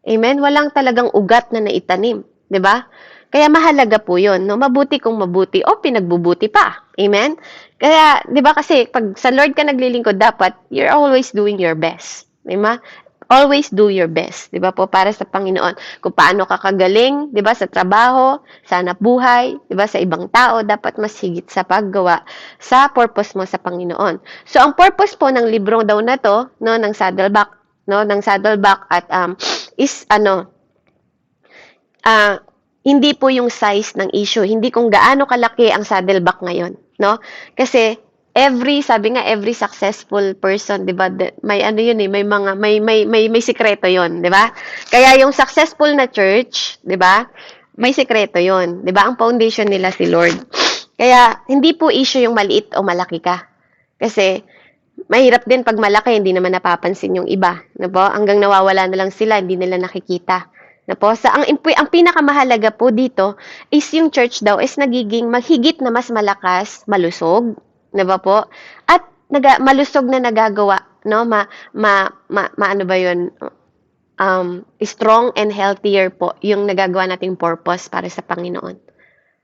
Amen? Walang talagang ugat na naitanim, 'di ba? Kaya mahalaga po 'yon, no? Mabuti kung mabuti o pinagbubuti pa. Amen? Kaya, 'di ba kasi pag sa Lord ka naglilingkod, dapat you're always doing your best. 'Di ba? Always do your best, 'di ba po, para sa Panginoon. Kung paano ka kagaling, 'di ba, sa trabaho, sa hanapbuhay, 'di ba, sa ibang tao, dapat mas higit sa paggawa sa purpose mo sa Panginoon. So ang purpose po ng libro daw na 'to, no, ng Saddleback, no, ng Saddleback at is hindi po yung size ng issue, hindi kung gaano kalaki ang Saddleback ngayon, no? Kasi every successful person, 'di ba? May ano 'yun may mga may sikreto 'yon, 'di ba? Kaya yung successful na church, 'di ba? May sikreto 'yon, 'di ba? Ang foundation nila si Lord. Kaya hindi po issue yung maliit o malaki ka. Kasi mahirap din pag malaki, hindi naman napapansin yung iba, 'no po? Hanggang nawawala na lang sila, hindi nila nakikita. Na po, ang pinakamahalaga po dito is yung church daw is nagiging mahigit na mas malakas, malusog, 'di ba po? At malusog na nagagawa, no? Ano ba 'yun? Strong and healthier po yung nagagawa nating purpose para sa Panginoon.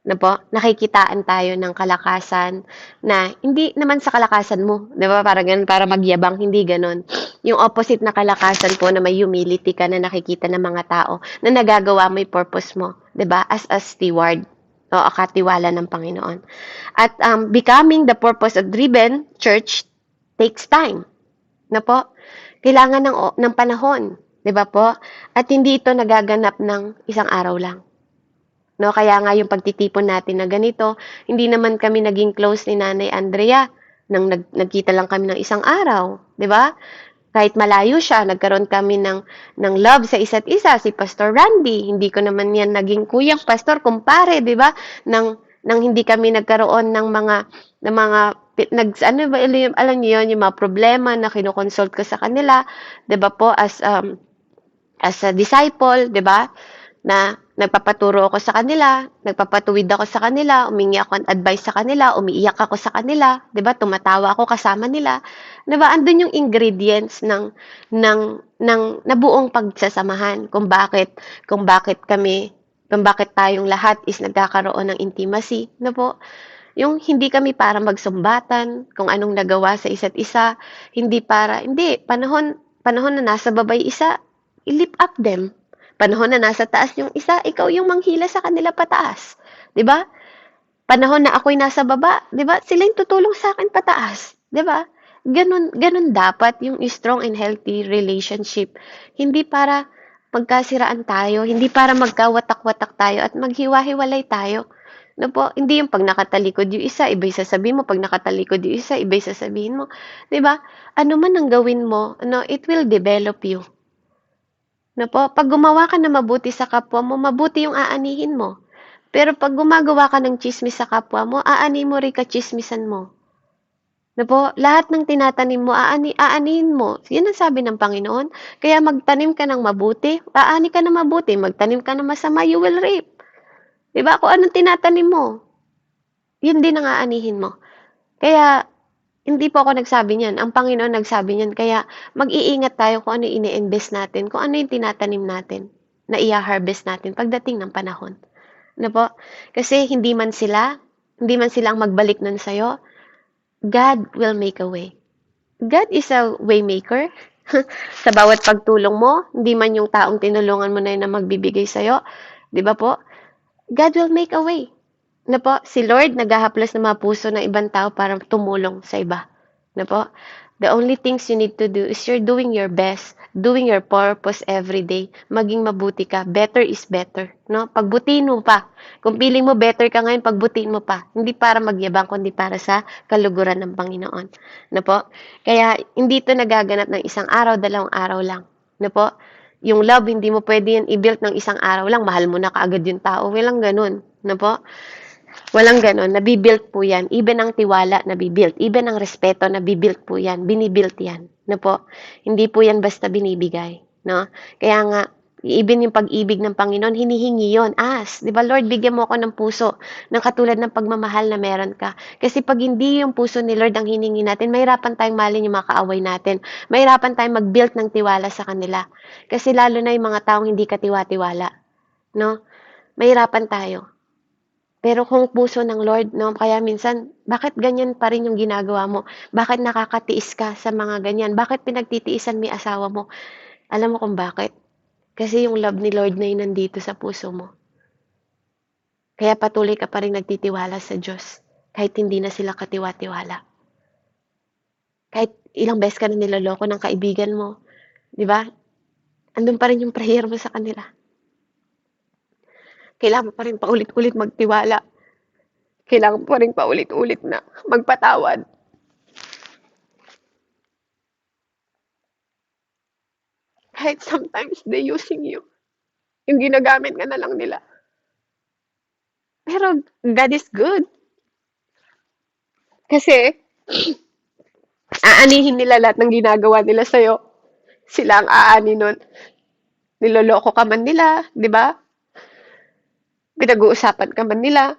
Na po, nakikitaan tayo ng kalakasan na hindi naman sa kalakasan mo, 'di ba? Para ganun, para magyabang, hindi ganoon. Yung opposite na kalakasan po na may humility ka na nakikita ng mga tao na nagagawa mo yung purpose mo, 'di ba? As a steward o katiwala ng Panginoon. At becoming the purpose-driven church takes time. Na po? Kailangan ng panahon, 'di ba po? At hindi ito nagaganap ng isang araw lang. No, kaya nga yung pagtitipon natin na ganito, hindi naman kami naging close ni Nanay Andrea nang nagkita lang kami ng isang araw, 'di ba? Kahit malayo siya, nagkaroon kami ng love sa isa't isa. Si Pastor Randy, hindi ko naman yan naging kuyang pastor, kumpare, 'di ba? Nang hindi kami nagkaroon ng mga ano ba, alam niyo yun, yung mga problema na kinoconsult ko sa kanila, 'di ba po, as a disciple, 'di ba? Na nagpapaturo ako sa kanila, nagpapatuwid ako sa kanila, humingi ako ng advice sa kanila, umiiyak ako sa kanila, 'di ba? Tumatawa ako kasama nila. 'Di ba? Andun yung ingredients ng nabuong pagsasamahan kung bakit tayong lahat is nagkakaroon ng intimacy, 'no po? Yung hindi kami para magsumbatan kung anong nagawa sa isa't isa, hindi panahon na nasa babay isa, i-lift up them. Panahon na nasa taas yung isa, ikaw yung manghila sa kanila pataas. 'Di ba? Panahon na ako'y nasa baba, 'di ba? Sila yung tutulong sa akin pataas, 'di ba? Ganun dapat yung strong and healthy relationship. Hindi para magkasiraan tayo, hindi para magkawatak-watak tayo at maghiwa-hiwalay tayo. No po, hindi yung pag nakatalikod yung isa, iba yung sasabihin mo, pag nakatalikod yung isa, iba yung sasabihin mo. 'Di ba? Ano man ang gawin mo, it will develop you. Na po, pag gumawa ka na mabuti sa kapwa mo, mabuti yung aanihin mo. Pero pag gumagawa ka ng chismis sa kapwa mo, aani mo rin ka-chismisan mo. Na po, lahat ng tinatanim mo, aanihin mo. Yan ang sabi ng Panginoon. Kaya magtanim ka ng mabuti, aani ka ng mabuti. Magtanim ka ng masama, you will reap. Diba? Kung anong tinatanim mo, yun din ang aanihin mo. Kaya, hindi po ako nagsabi niyan. Ang Panginoon nagsabi niyan. Kaya mag-iingat tayo kung ano ini-invest natin, kung ano yung tinatanim natin na i-harvest natin pagdating ng panahon. Ano po? Kasi hindi man sila ang magbalik nun sa'yo, God will make a way. God is a way maker. Sa bawat pagtulong mo, hindi man yung taong tinulungan mo na yun na magbibigay sa'yo. Di ba po? God will make a way. Na po, si Lord naghahaplas ng mga puso ng ibang tao para tumulong sa iba. Na po, the only things you need to do is you're doing your best, doing your purpose every day. Maging mabuti ka. Better is better. No? Pagbutihin mo pa. Kung feeling mo better ka ngayon, pagbutihin mo pa. Hindi para magyabang, kundi para sa kaluguran ng Panginoon. Na po? Kaya, hindi ito nagaganap ng isang araw, 2 araw lang. Na po? Yung love, hindi mo pwede yan i-build ng isang araw lang. Mahal mo na kaagad yung tao. Walang ganun. Na po? Walang ganon, nabibuild po yan. Even ang tiwala, nabibuild. Even ang respeto, nabibuild po yan. Binibuild yan. No po? Hindi po yan basta binibigay. No? Kaya nga, Even yung pag-ibig ng Panginoon, hinihingi yon. Ask, di ba, Lord, bigyan mo ako ng puso ng katulad ng pagmamahal na meron ka. Kasi pag hindi yung puso ni Lord ang hiningi natin, mahirapan tayong mahalin yung mga kaaway natin. Mahirapan tayong mag-build ng tiwala sa kanila. Kasi lalo na yung mga taong hindi katiwa-tiwala. No? Mahirapan tayo. Pero kung puso ng Lord, no, kaya minsan, bakit ganyan pa rin yung ginagawa mo? Bakit nakakatiis ka sa mga ganyan? Bakit pinagtitiisan mo yung asawa mo? Alam mo kung bakit? Kasi yung love ni Lord na yun nandito sa puso mo. Kaya patuloy ka pa rin nagtitiwala sa Diyos. Kahit hindi na sila katiwa-tiwala. Kahit ilang beses ka na niloloko ng kaibigan mo. Di ba? Andun pa rin yung prayer mo sa kanila. Kailangan mo pa rin paulit-ulit magtiwala. Kailangan mo pa rin paulit-ulit na magpatawad. Kahit sometimes they using you. Yung ginagamit ka na lang nila. Pero God is good. Kasi, aanihin nila lahat ng ginagawa nila sa'yo. Sila ang aani nun. Niloloko ka man nila, di ba? Pinag-uusapan ka man nila.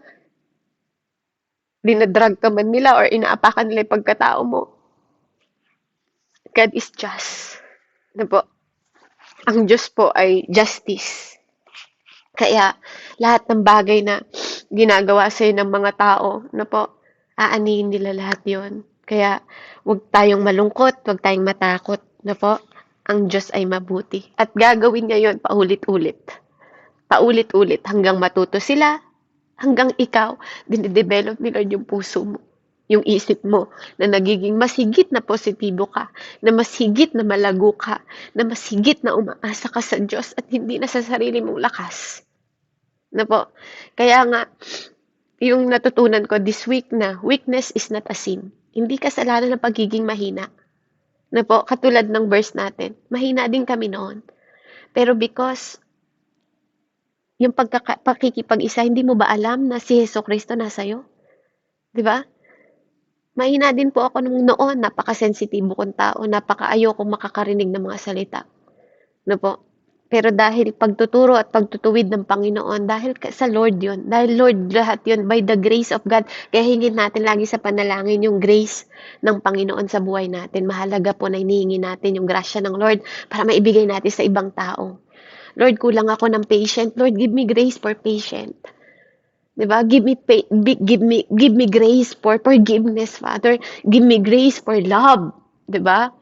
Dinadrag ka man nila or inaapakan nila yung pagkatao mo. God is just. Ano po? Ang Diyos po ay justice. Kaya, lahat ng bagay na ginagawa sa'yo ng mga tao, na po, aanihin nila lahat yon. Kaya, huwag tayong malungkot, huwag tayong matakot, na po, ang Diyos ay mabuti. At gagawin niya yon paulit-ulit. Paulit-ulit hanggang matuto sila, hanggang ikaw, dinidevelop ni Lord yung puso mo, yung isip mo, na nagiging mas higit na positibo ka, na mas higit na malago ka, na mas higit na umaasa ka sa Diyos at hindi na sa sarili mong lakas. Na po. Kaya nga, yung natutunan ko this week na, weakness is not a sin. Hindi kasalanan ng pagiging mahina. Na po, katulad ng verse natin, mahina din kami noon. Pero because yung pakikipag-isa, hindi mo ba alam na si Heso Kristo nasa iyo? 'Di ba? Mahina din po ako nung noon, napakasensitibo kong tao, napakaayokong makakarinig ng mga salita. No po? Pero dahil pagtuturo at pagtutuwid ng Panginoon, dahil sa Lord yun, dahil Lord lahat yun, by the grace of God, kaya hingin natin lagi sa panalangin yung grace ng Panginoon sa buhay natin. Mahalaga po na hinihingi natin yung grasya ng Lord para maibigay natin sa ibang tao. Lord, kulang ako ng patient. Lord, give me grace for patient. 'Di ba? Give me grace for forgiveness, Father. Give me grace for love, 'di ba?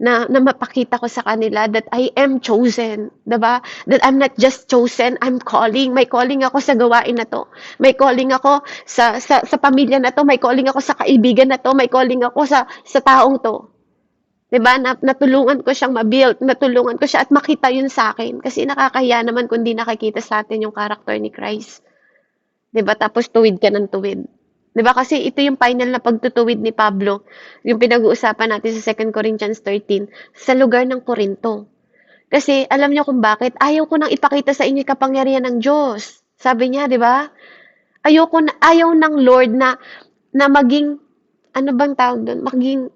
Na mapakita ko sa kanila that I am chosen, 'di ba? That I'm not just chosen, I'm calling. May calling ako sa gawain na 'to. May calling ako sa pamilya na 'to, may calling ako sa kaibigan na 'to, may calling ako sa taong 'to. 'Di ba? Natulungan ko siyang ma-build, natulungan ko siya at makita 'yun sa akin kasi nakakahiya naman kung di nakikita sa atin yung character ni Christ. 'Di ba? Tapos tuwid ka ng tuwid. 'Di ba? Kasi ito yung final na pagtutuwid ni Pablo, yung pinag-uusapan natin sa 2 Corinthians 13, sa lugar ng Korinto. Kasi alam niyo kung bakit? Ayaw ko nang ipakita sa inyo yung kapangyarihan ng Diyos. Sabi niya, 'di ba? Ayaw ng Lord na maging ano bang tawag doon? Maging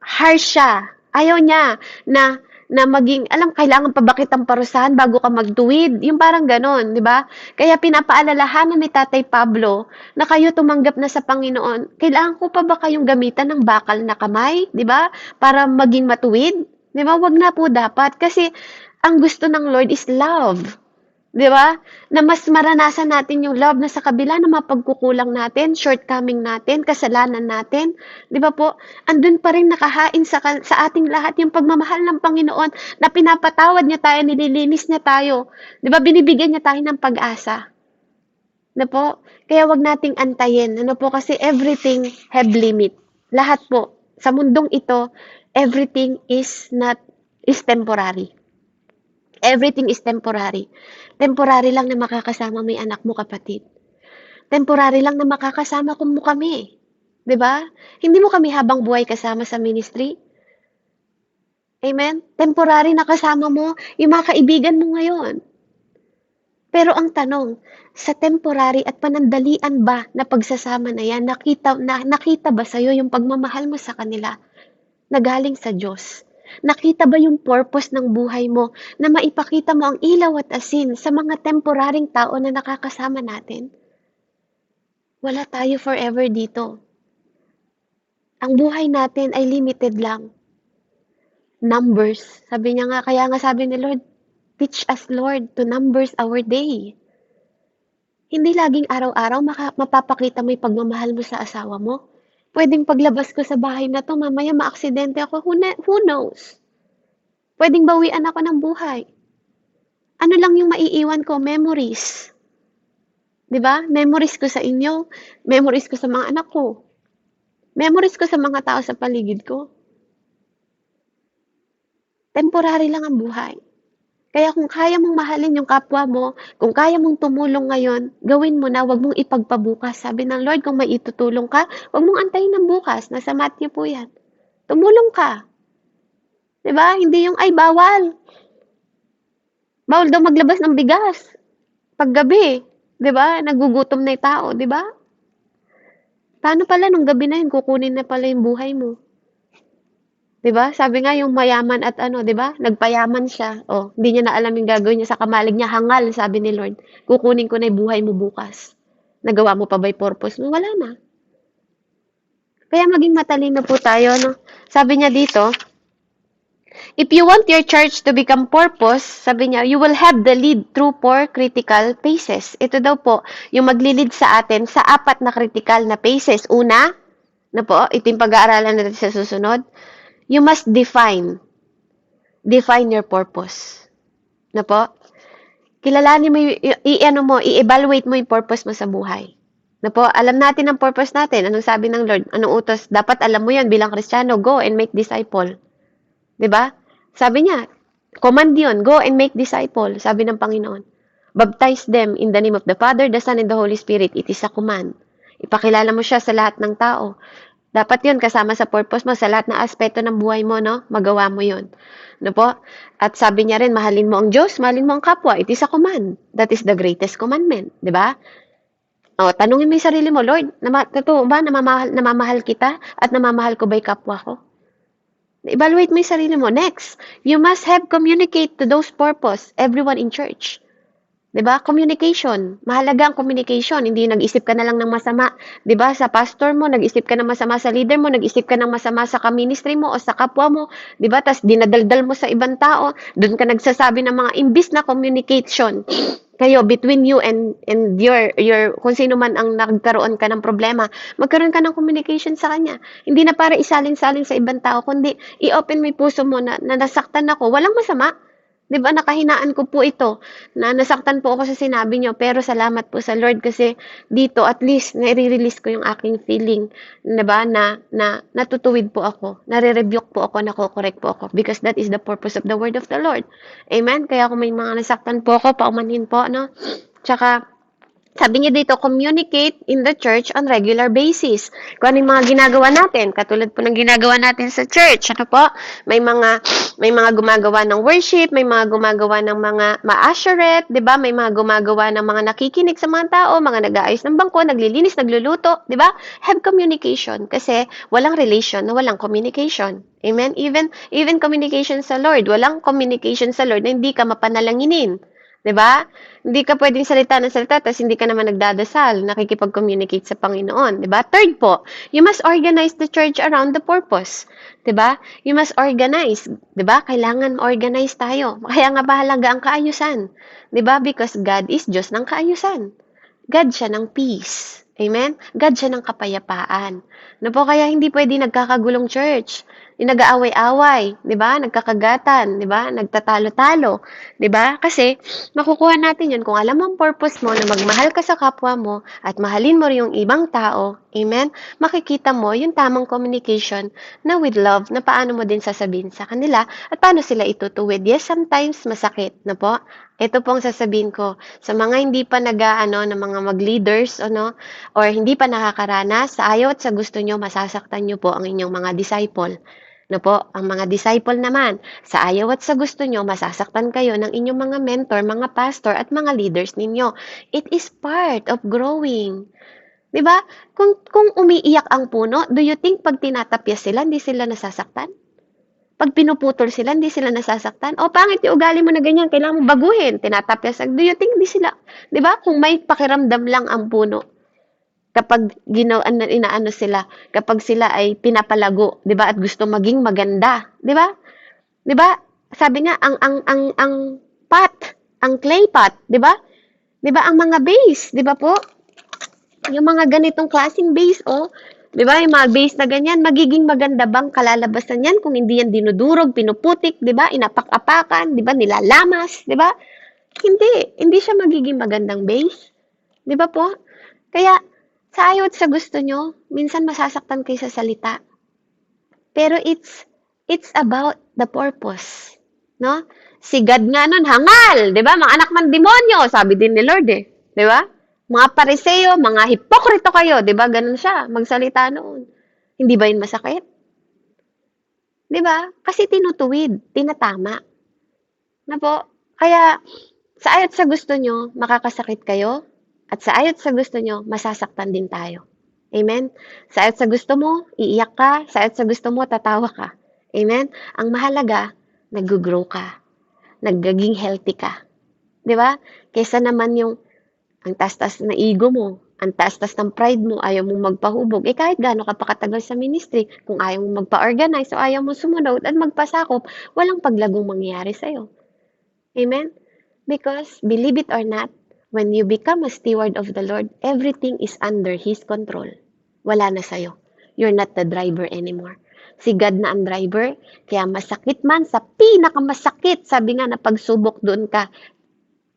harsh siya. Ayaw niya na maging, alam, kailangan pa ba kitang parusahan bago ka magtuwid? Yung parang ganon, di ba? Kaya pinapaalalahanan ni Tatay Pablo na kayo tumanggap na sa Panginoon. Kailangan ko pa ba kayong gamitan ng bakal na kamay, di ba? Para maging matuwid? Di ba? Wag na po dapat. Kasi ang gusto ng Lord is love. 'Di ba? Na mas maranasan natin yung love na sa kabila ng mga pagkukulang natin, shortcoming natin, kasalanan natin, 'di ba po? Andun pa rin nakahain sa ating lahat yung pagmamahal ng Panginoon na pinapatawad niya tayo, nililinis niya tayo. 'Di ba? Binibigyan niya tayo ng pag-asa. Na po? Kaya wag nating antayin. Ano po? Kasi everything have limit. Lahat po. Sa mundong ito, everything is temporary. Everything is temporary. Temporary lang na makakasama mo yung anak mo, kapatid. Temporary lang na makakasama mo kami. 'Di ba? Hindi mo kami habang buhay kasama sa ministry. Amen? Temporary na kasama mo yung mga kaibigan mo ngayon. Pero ang tanong, sa temporary at panandalian ba na pagsasama na yan, nakita ba sa'yo yung pagmamahal mo sa kanila na galing sa Diyos? Nakita ba yung purpose ng buhay mo na maipakita mo ang ilaw at asin sa mga temporaring tao na nakakasama natin? Wala tayo forever dito. Ang buhay natin ay limited lang. Numbers. Sabi niya nga, kaya nga sabi ni Lord, teach us, Lord, to numbers our day. Hindi laging araw-araw mapapakita mo yung pagmamahal mo sa asawa mo. Pwedeng paglabas ko sa bahay na to, mamaya maaksidente ako. Who knows? Pwedeng bawian ako ng buhay. Ano lang yung maiiwan ko? Memories. 'Di ba? Memories ko sa inyo. Memories ko sa mga anak ko. Memories ko sa mga tao sa paligid ko. Temporary lang ang buhay. Kaya kung kaya mong mahalin yung kapwa mo, kung kaya mong tumulong ngayon, gawin mo na, wag mong ipagpabukas. Sabi ng Lord, kung may itutulong ka, wag mong antayin ng bukas. Nasa Matthew po yan. Tumulong ka. 'Di ba? Hindi yung, ay, bawal. Bawal daw maglabas ng bigas. Paggabi. 'Di ba? Nagugutom na yung tao. 'Di ba? Paano pala nung gabi na yun, kukunin na pala yung buhay mo? 'Di ba? Sabi nga yung mayaman at ano, 'di ba? Nagpayaman siya. Oh, hindi niya na alam yung gagawin niya sa kamalig niya, hangal, sabi ni Lord. Kukunin ko na yung buhay mo bukas. Nagawa mo pa ba yung purpose mo? Wala na. Kaya maging matalino po tayo, no? Sabi niya dito, if you want your church to become purpose, sabi niya, you will have the lead through 4 critical phases. Ito daw po, yung maglilid sa atin sa 4 na critical na phases. Una, na po, ito yung pag-aaralan natin sa susunod, you must define your purpose. Na po? Kilalanin mo, i-ano mo, i-evaluate mo yung purpose mo sa buhay. Na po, alam natin ang purpose natin. Anong sabi ng Lord? Anong utos? Dapat alam mo yan bilang Kristiyano. Go and make disciple. 'Di ba? Sabi niya, command yun. Go and make disciple. Sabi ng Panginoon. Baptize them in the name of the Father, the Son, and the Holy Spirit. It is a command. Ipakilala mo siya sa lahat ng tao. Dapat yun kasama sa purpose mo, sa lahat ng aspeto ng buhay mo, no? Magawa mo yun. No po? At sabi niya rin, mahalin mo ang Diyos, mahalin mo ang kapwa. It is a command. That is the greatest commandment. 'Di ba? O, tanungin mo yung sarili mo, Lord, totoo ba namamahal kita at namamahal ko ba yung kapwa ko? Evaluate mo yung sarili mo. Next, you must have communicate to those purpose, everyone in church. 'Di ba? Communication. Mahalaga ang communication. Hindi nag-isip ka na lang ng masama, 'di ba? Sa pastor mo, nag-isip ka ng masama sa leader mo, nag-isip ka ng masama sa ka-ministry mo o sa kapwa mo, 'di ba? Tas dinadaldal mo sa ibang tao, doon ka nagsasabi ng mga imbis na communication kayo between you and your kung sino man ang nagkaroon ka ng problema, magkaroon ka ng communication sa kanya. Hindi na para isalin-salin sa ibang tao, kundi i-open mo yung puso mo na nasaktan ako. Walang masama. 'Di ba, nakahinaan ko po ito, na nasaktan po ako sa sinabi niyo, pero salamat po sa Lord kasi dito at least nare-release ko yung aking feeling, 'di ba, na natutuwid po ako, nare-rebuke po ako, nako-correct po ako because that is the purpose of the word of the Lord. Amen. Kaya kung may mga nasaktan po ako, paumanhin po, no? Tsaka sabi niya dito, communicate in the church on regular basis. Kung ano yung mga ginagawa natin, katulad po ng ginagawa natin sa church, ano po? May mga gumagawa ng worship, may mga gumagawa ng mga ma-assurette, 'di ba? May mga gumagawa ng mga nakikinig sa mga tao, mga nag-aayos ng bangko, naglilinis, nagluluto, 'di ba? Have communication kasi walang relation na walang communication. Amen? Even communication sa Lord, walang communication sa Lord na hindi ka mapanalanginin. 'Di ba? Hindi ka pwedeng salita ng salita tapos hindi ka naman nagdadasal, nakikipag-communicate sa Panginoon, 'di ba? Third po, you must organize the church around the purpose, 'di ba? You must organize, 'di ba? Kailangan organize tayo. Kaya nga mahalaga ang kaayusan, 'di ba? Because God is Diyos ng kaayusan. God siya ng peace. Amen? God siya ng kapayapaan. No po, kaya hindi pwede nagkakagulong church. Yung nag-aaway-away, 'di ba? Nagkakagatan, 'di ba? Nagtatalo-talo, 'di ba? Kasi makukuha natin 'yun kung alam mo ang purpose mo na magmahal ka sa kapwa mo at mahalin mo rin yung ibang tao. Amen? Makikita mo yung tamang communication na with love na paano mo din sasabihin sa kanila at paano sila itutuwid. Yes, sometimes masakit, na po. Ito pong sasabihin ko sa mga hindi pa nag-aano ng mga mag-leaders ano or hindi pa nakakaranas, sa ayaw at sa gusto nyo, masasaktan nyo po ang inyong mga disciple. No po, ang mga disciple naman, sa ayaw at sa gusto nyo, masasaktan kayo ng inyong mga mentor, mga pastor at mga leaders ninyo. It is part of growing. 'Di ba? Kung umiiyak ang puno, do you think pag tinatapyas sila, hindi sila nasasaktan? Pag pinuputol sila, hindi sila nasasaktan. O, pangit yung ugali mo na ganyan, kailangan mo baguhin. Tinatapyasan. Do you think hindi sila, di ba? Kung may pakiramdam lang ang puno, kapag inaano sila, kapag sila ay pinapalago, 'di ba? At gusto maging maganda, 'di ba? 'Di ba? Sabi nga ang pot, ang clay pot, 'di ba? 'Di ba ang mga base, 'di ba po? Yung mga ganitong klaseng base, oh, 'di ba? Yung mga base na ganyan, magiging maganda bang kalalabasan yan kung hindi yan dinudurog, pinuputik, 'di ba? Inapak-apakan, 'di ba? Nilalamas, 'di ba? Hindi siya magiging magandang base, 'di ba po? Kaya sa ayaw at sa gusto nyo, minsan masasaktan kayo sa salita. Pero it's about the purpose, no? Si God nga nun, hangal, 'di ba? Mga anak ng demonyo, sabi din ni Lord eh, 'di ba? Mga pariseo, mga hipokrito kayo, 'di ba? Ganun siya magsalita noon. Hindi ba 'yun masakit? 'Di ba? Kasi tinutuwid, tinatama. Na po? Kaya sa ayaw at sa gusto nyo, makakasakit kayo. At sa ayaw at sa gusto nyo, masasaktan din tayo. Amen? Sa ayaw at sa gusto mo, iiyak ka. Sa ayaw at sa gusto mo, tatawa ka. Amen? Ang mahalaga, nag-grow ka. Nagiging healthy ka. Di ba? Kesa naman yung ang taas-taas na ego mo, ang taas-taas ng pride mo, ayaw mong magpahubog. Eh kahit gaano ka pakatagal sa ministry, kung ayaw mong magpa-organize o ayaw mong sumunod at magpasakop, walang paglagong mangyayari sa'yo. Amen? Because, believe it or not, when you become a steward of the Lord, everything is under His control. Wala na sa'yo. You're not the driver anymore. Si God na ang driver, kaya masakit man sa pinakamasakit, sabi nga na pagsubok doon ka,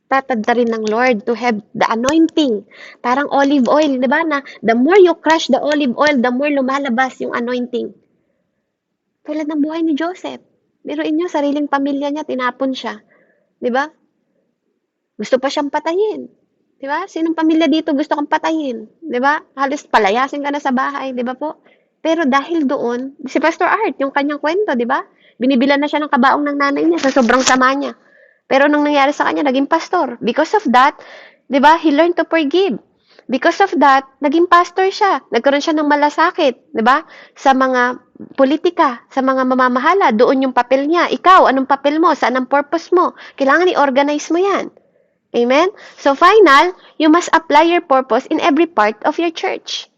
tatadta rin ng Lord to have the anointing. Parang olive oil, di ba? Na the more you crush the olive oil, the more lumalabas yung anointing. Tulad ng buhay ni Joseph. Biruin nyo, sariling pamilya niya, tinapon siya. Di ba? Gusto pa siyang patayin. 'Di ba? Sinong pamilya dito gusto kang patayin? 'Di ba? Halos palayasin ka na sa bahay, 'di ba po? Pero dahil doon, si Pastor Art, yung kanyang kwento, 'di ba? Binibilan na siya ng kabaong ng nanay niya sa sobrang sama niya. Pero nung nangyari sa kanya, naging pastor. Because of that, 'di ba? He learned to forgive. Because of that, naging pastor siya. Nagkaroon siya ng malasakit, 'di ba? Sa mga politika, sa mga mamamahala, doon yung papel niya. Ikaw, anong papel mo? Saan ang purpose mo? Kailangan i-organize mo 'yan. Amen? So, final, you must apply your purpose in every part of your church.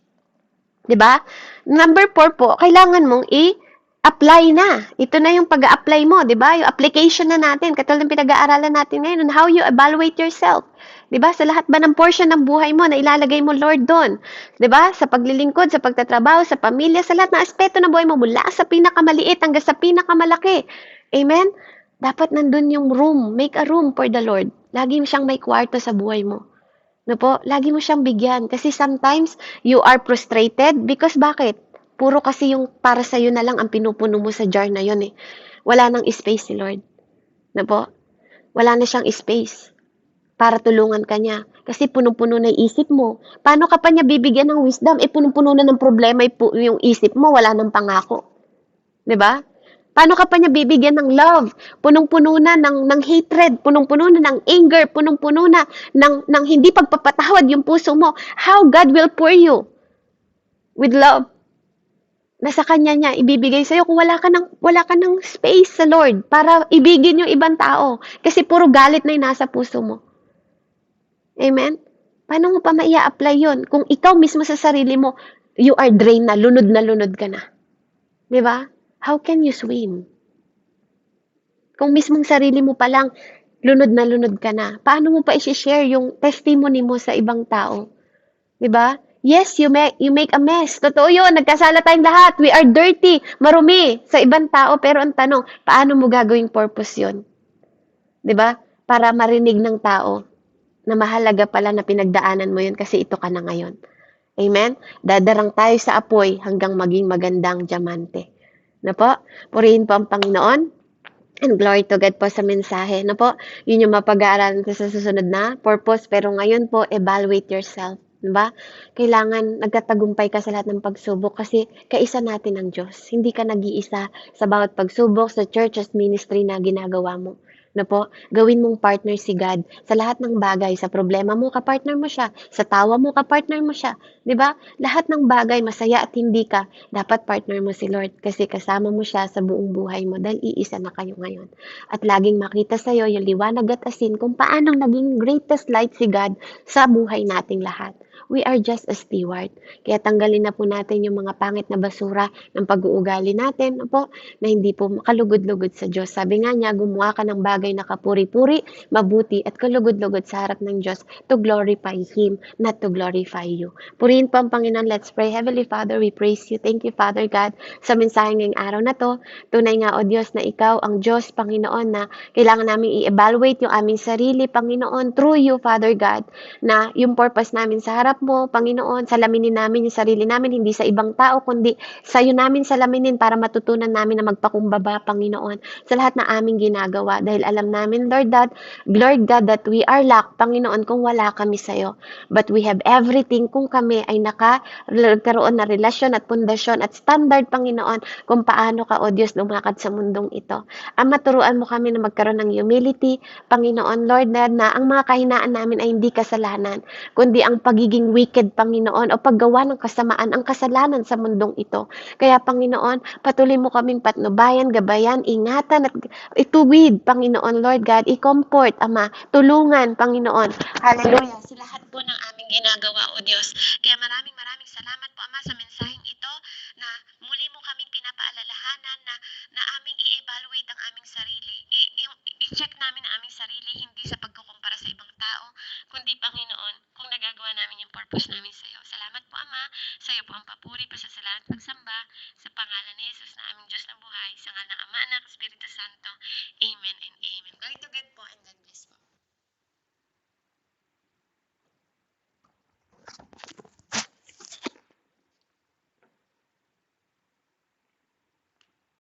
'Di ba? Number 4 po, kailangan mong i-apply na. Ito na yung pag-a-apply mo, 'di ba? Yung application na natin, katulad ng pinag-aaralan natin ngayon on how you evaluate yourself. 'Di ba? Sa lahat ba ng portion ng buhay mo na ilalagay mo, Lord, doon? 'Di ba? Sa paglilingkod, sa pagtatrabaho, sa pamilya, sa lahat ng aspeto ng buhay mo, mula sa pinakamaliit hanggang sa pinakamalaki. Amen? Dapat nandun yung room. Make a room for the Lord. Lagi mo siyang may kwarto sa buhay mo. No po? Lagi mo siyang bigyan. Kasi sometimes, you are frustrated because bakit? Puro kasi yung para sa'yo na lang ang pinupuno mo sa jar na yun eh. Wala nang space si Lord. No po? Wala na siyang space para tulungan ka niya. Kasi punong-puno na yung isip mo. Paano ka pa niya bibigyan ng wisdom? Eh, punong-puno na ng problema yung isip mo. Wala nang pangako. 'Di ba? Paano ka pa niya bibigyan ng love? Punong-puno na ng hatred, punong-puno na ng anger, punong-puno na ng hindi pagpapatawad yung puso mo. How God will pour you with love? Nasa kanya niya ibibigay sa'yo kung wala ka ng space sa Lord para ibigin yung ibang tao. Kasi puro galit na yung nasa puso mo. Amen? Paano mo pa maia-apply yun? Kung ikaw mismo sa sarili mo, you are drained na lunod ka na. 'Di ba? How can you swim? Kung mismong sarili mo pa lang, lunod ka na. Paano mo pa i-share yung testimony mo sa ibang tao? 'Di ba? Yes, you make a mess. Totoo yun, nagkasala tayong lahat. We are dirty, marumi sa ibang tao. Pero ang tanong, paano mo gagawing purpose yun? 'Di ba? Para marinig ng tao na mahalaga pala na pinagdaanan mo yun kasi ito ka na ngayon. Amen? Dadarang tayo sa apoy hanggang maging magandang diamante. Na po? Purihin po ang Panginoon. And glory to God po sa mensahe. Na po? Yun yung mapag-aaralan ko sa susunod na purpose. Pero ngayon po, evaluate yourself. Diba? Kailangan nagtatagumpay ka sa lahat ng pagsubok kasi kaisa natin ang Diyos. Hindi ka nag-iisa sa bawat pagsubok, sa church, as ministry na ginagawa mo. na po, gawin mong partner si God sa lahat ng bagay. Sa problema mo, kapartner mo siya. Sa tawa mo, kapartner mo siya. 'Di ba? Lahat ng bagay, masaya at hindi ka, dapat partner mo si Lord kasi kasama mo siya sa buong buhay mo dahil iisa na kayo ngayon. At laging makita sa'yo yung liwanag at asin kung paano naging greatest light si God sa buhay nating lahat. We are just a steward. Kaya tanggalin na po natin yung mga pangit na basura ng pag-uugali natin, po, na hindi po makalugod-lugod sa Diyos. Sabi nga niya, gumawa ka ng bagay na kapuri-puri, mabuti, at kalugod-lugod sa harap ng Diyos to glorify Him, not to glorify you. Purihin po ang Panginoon. Let's pray. Heavenly Father, we praise you. Thank you, Father God, sa mensahe ngayong araw na to. Tunay nga, O Diyos, na Ikaw ang Diyos, Panginoon, na kailangan namin i-evaluate yung aming sarili, Panginoon, through you, Father God, na yung purpose namin sa harap mo, Panginoon, salaminin namin yung sarili namin, hindi sa ibang tao, kundi sa'yo namin salaminin para matutunan namin na magpakumbaba, Panginoon, sa lahat na aming ginagawa. Dahil alam namin, Lord God, that we are lack, Panginoon, kung wala kami sa'yo. But we have everything kung kami ay nagkaroon na relasyon at pundasyon at standard, Panginoon, kung paano ka, O Diyos, lumakad sa mundong ito. Ama, turuan mo kami na magkaroon ng humility, Panginoon, Lord, na ang mga kahinaan namin ay hindi kasalanan, kundi ang pagiging wicked, Panginoon, o paggawa ng kasamaan, ang kasalanan sa mundong ito. Kaya, Panginoon, patuloy mo kaming patnubayan, gabayan, ingatan, at ituwid, Panginoon, Lord God, i-comfort, Ama, tulungan, Panginoon. Hallelujah. Sa lahat po ng aming ginagawa, O Diyos. Kaya maraming maraming salamat po, Ama, sa mensaheng ito na muli mo kaming pinapaalalahanan na aming i-evaluate ang aming sarili. I-check namin ang aming sarili, hindi sa pagkukumpara sa ibang tao, kundi, Panginoon, kung nagagawa namin yung purpose namin sa iyo. Salamat po, Ama. Sa iyo po ang papuri, pasasalamat, pagsamba, sa pangalan ni Jesus na aming Diyos na buhay, sa ngalan ng Ama, Anak, Espiritu Santo. Amen and amen. Glory to God po and God bless po.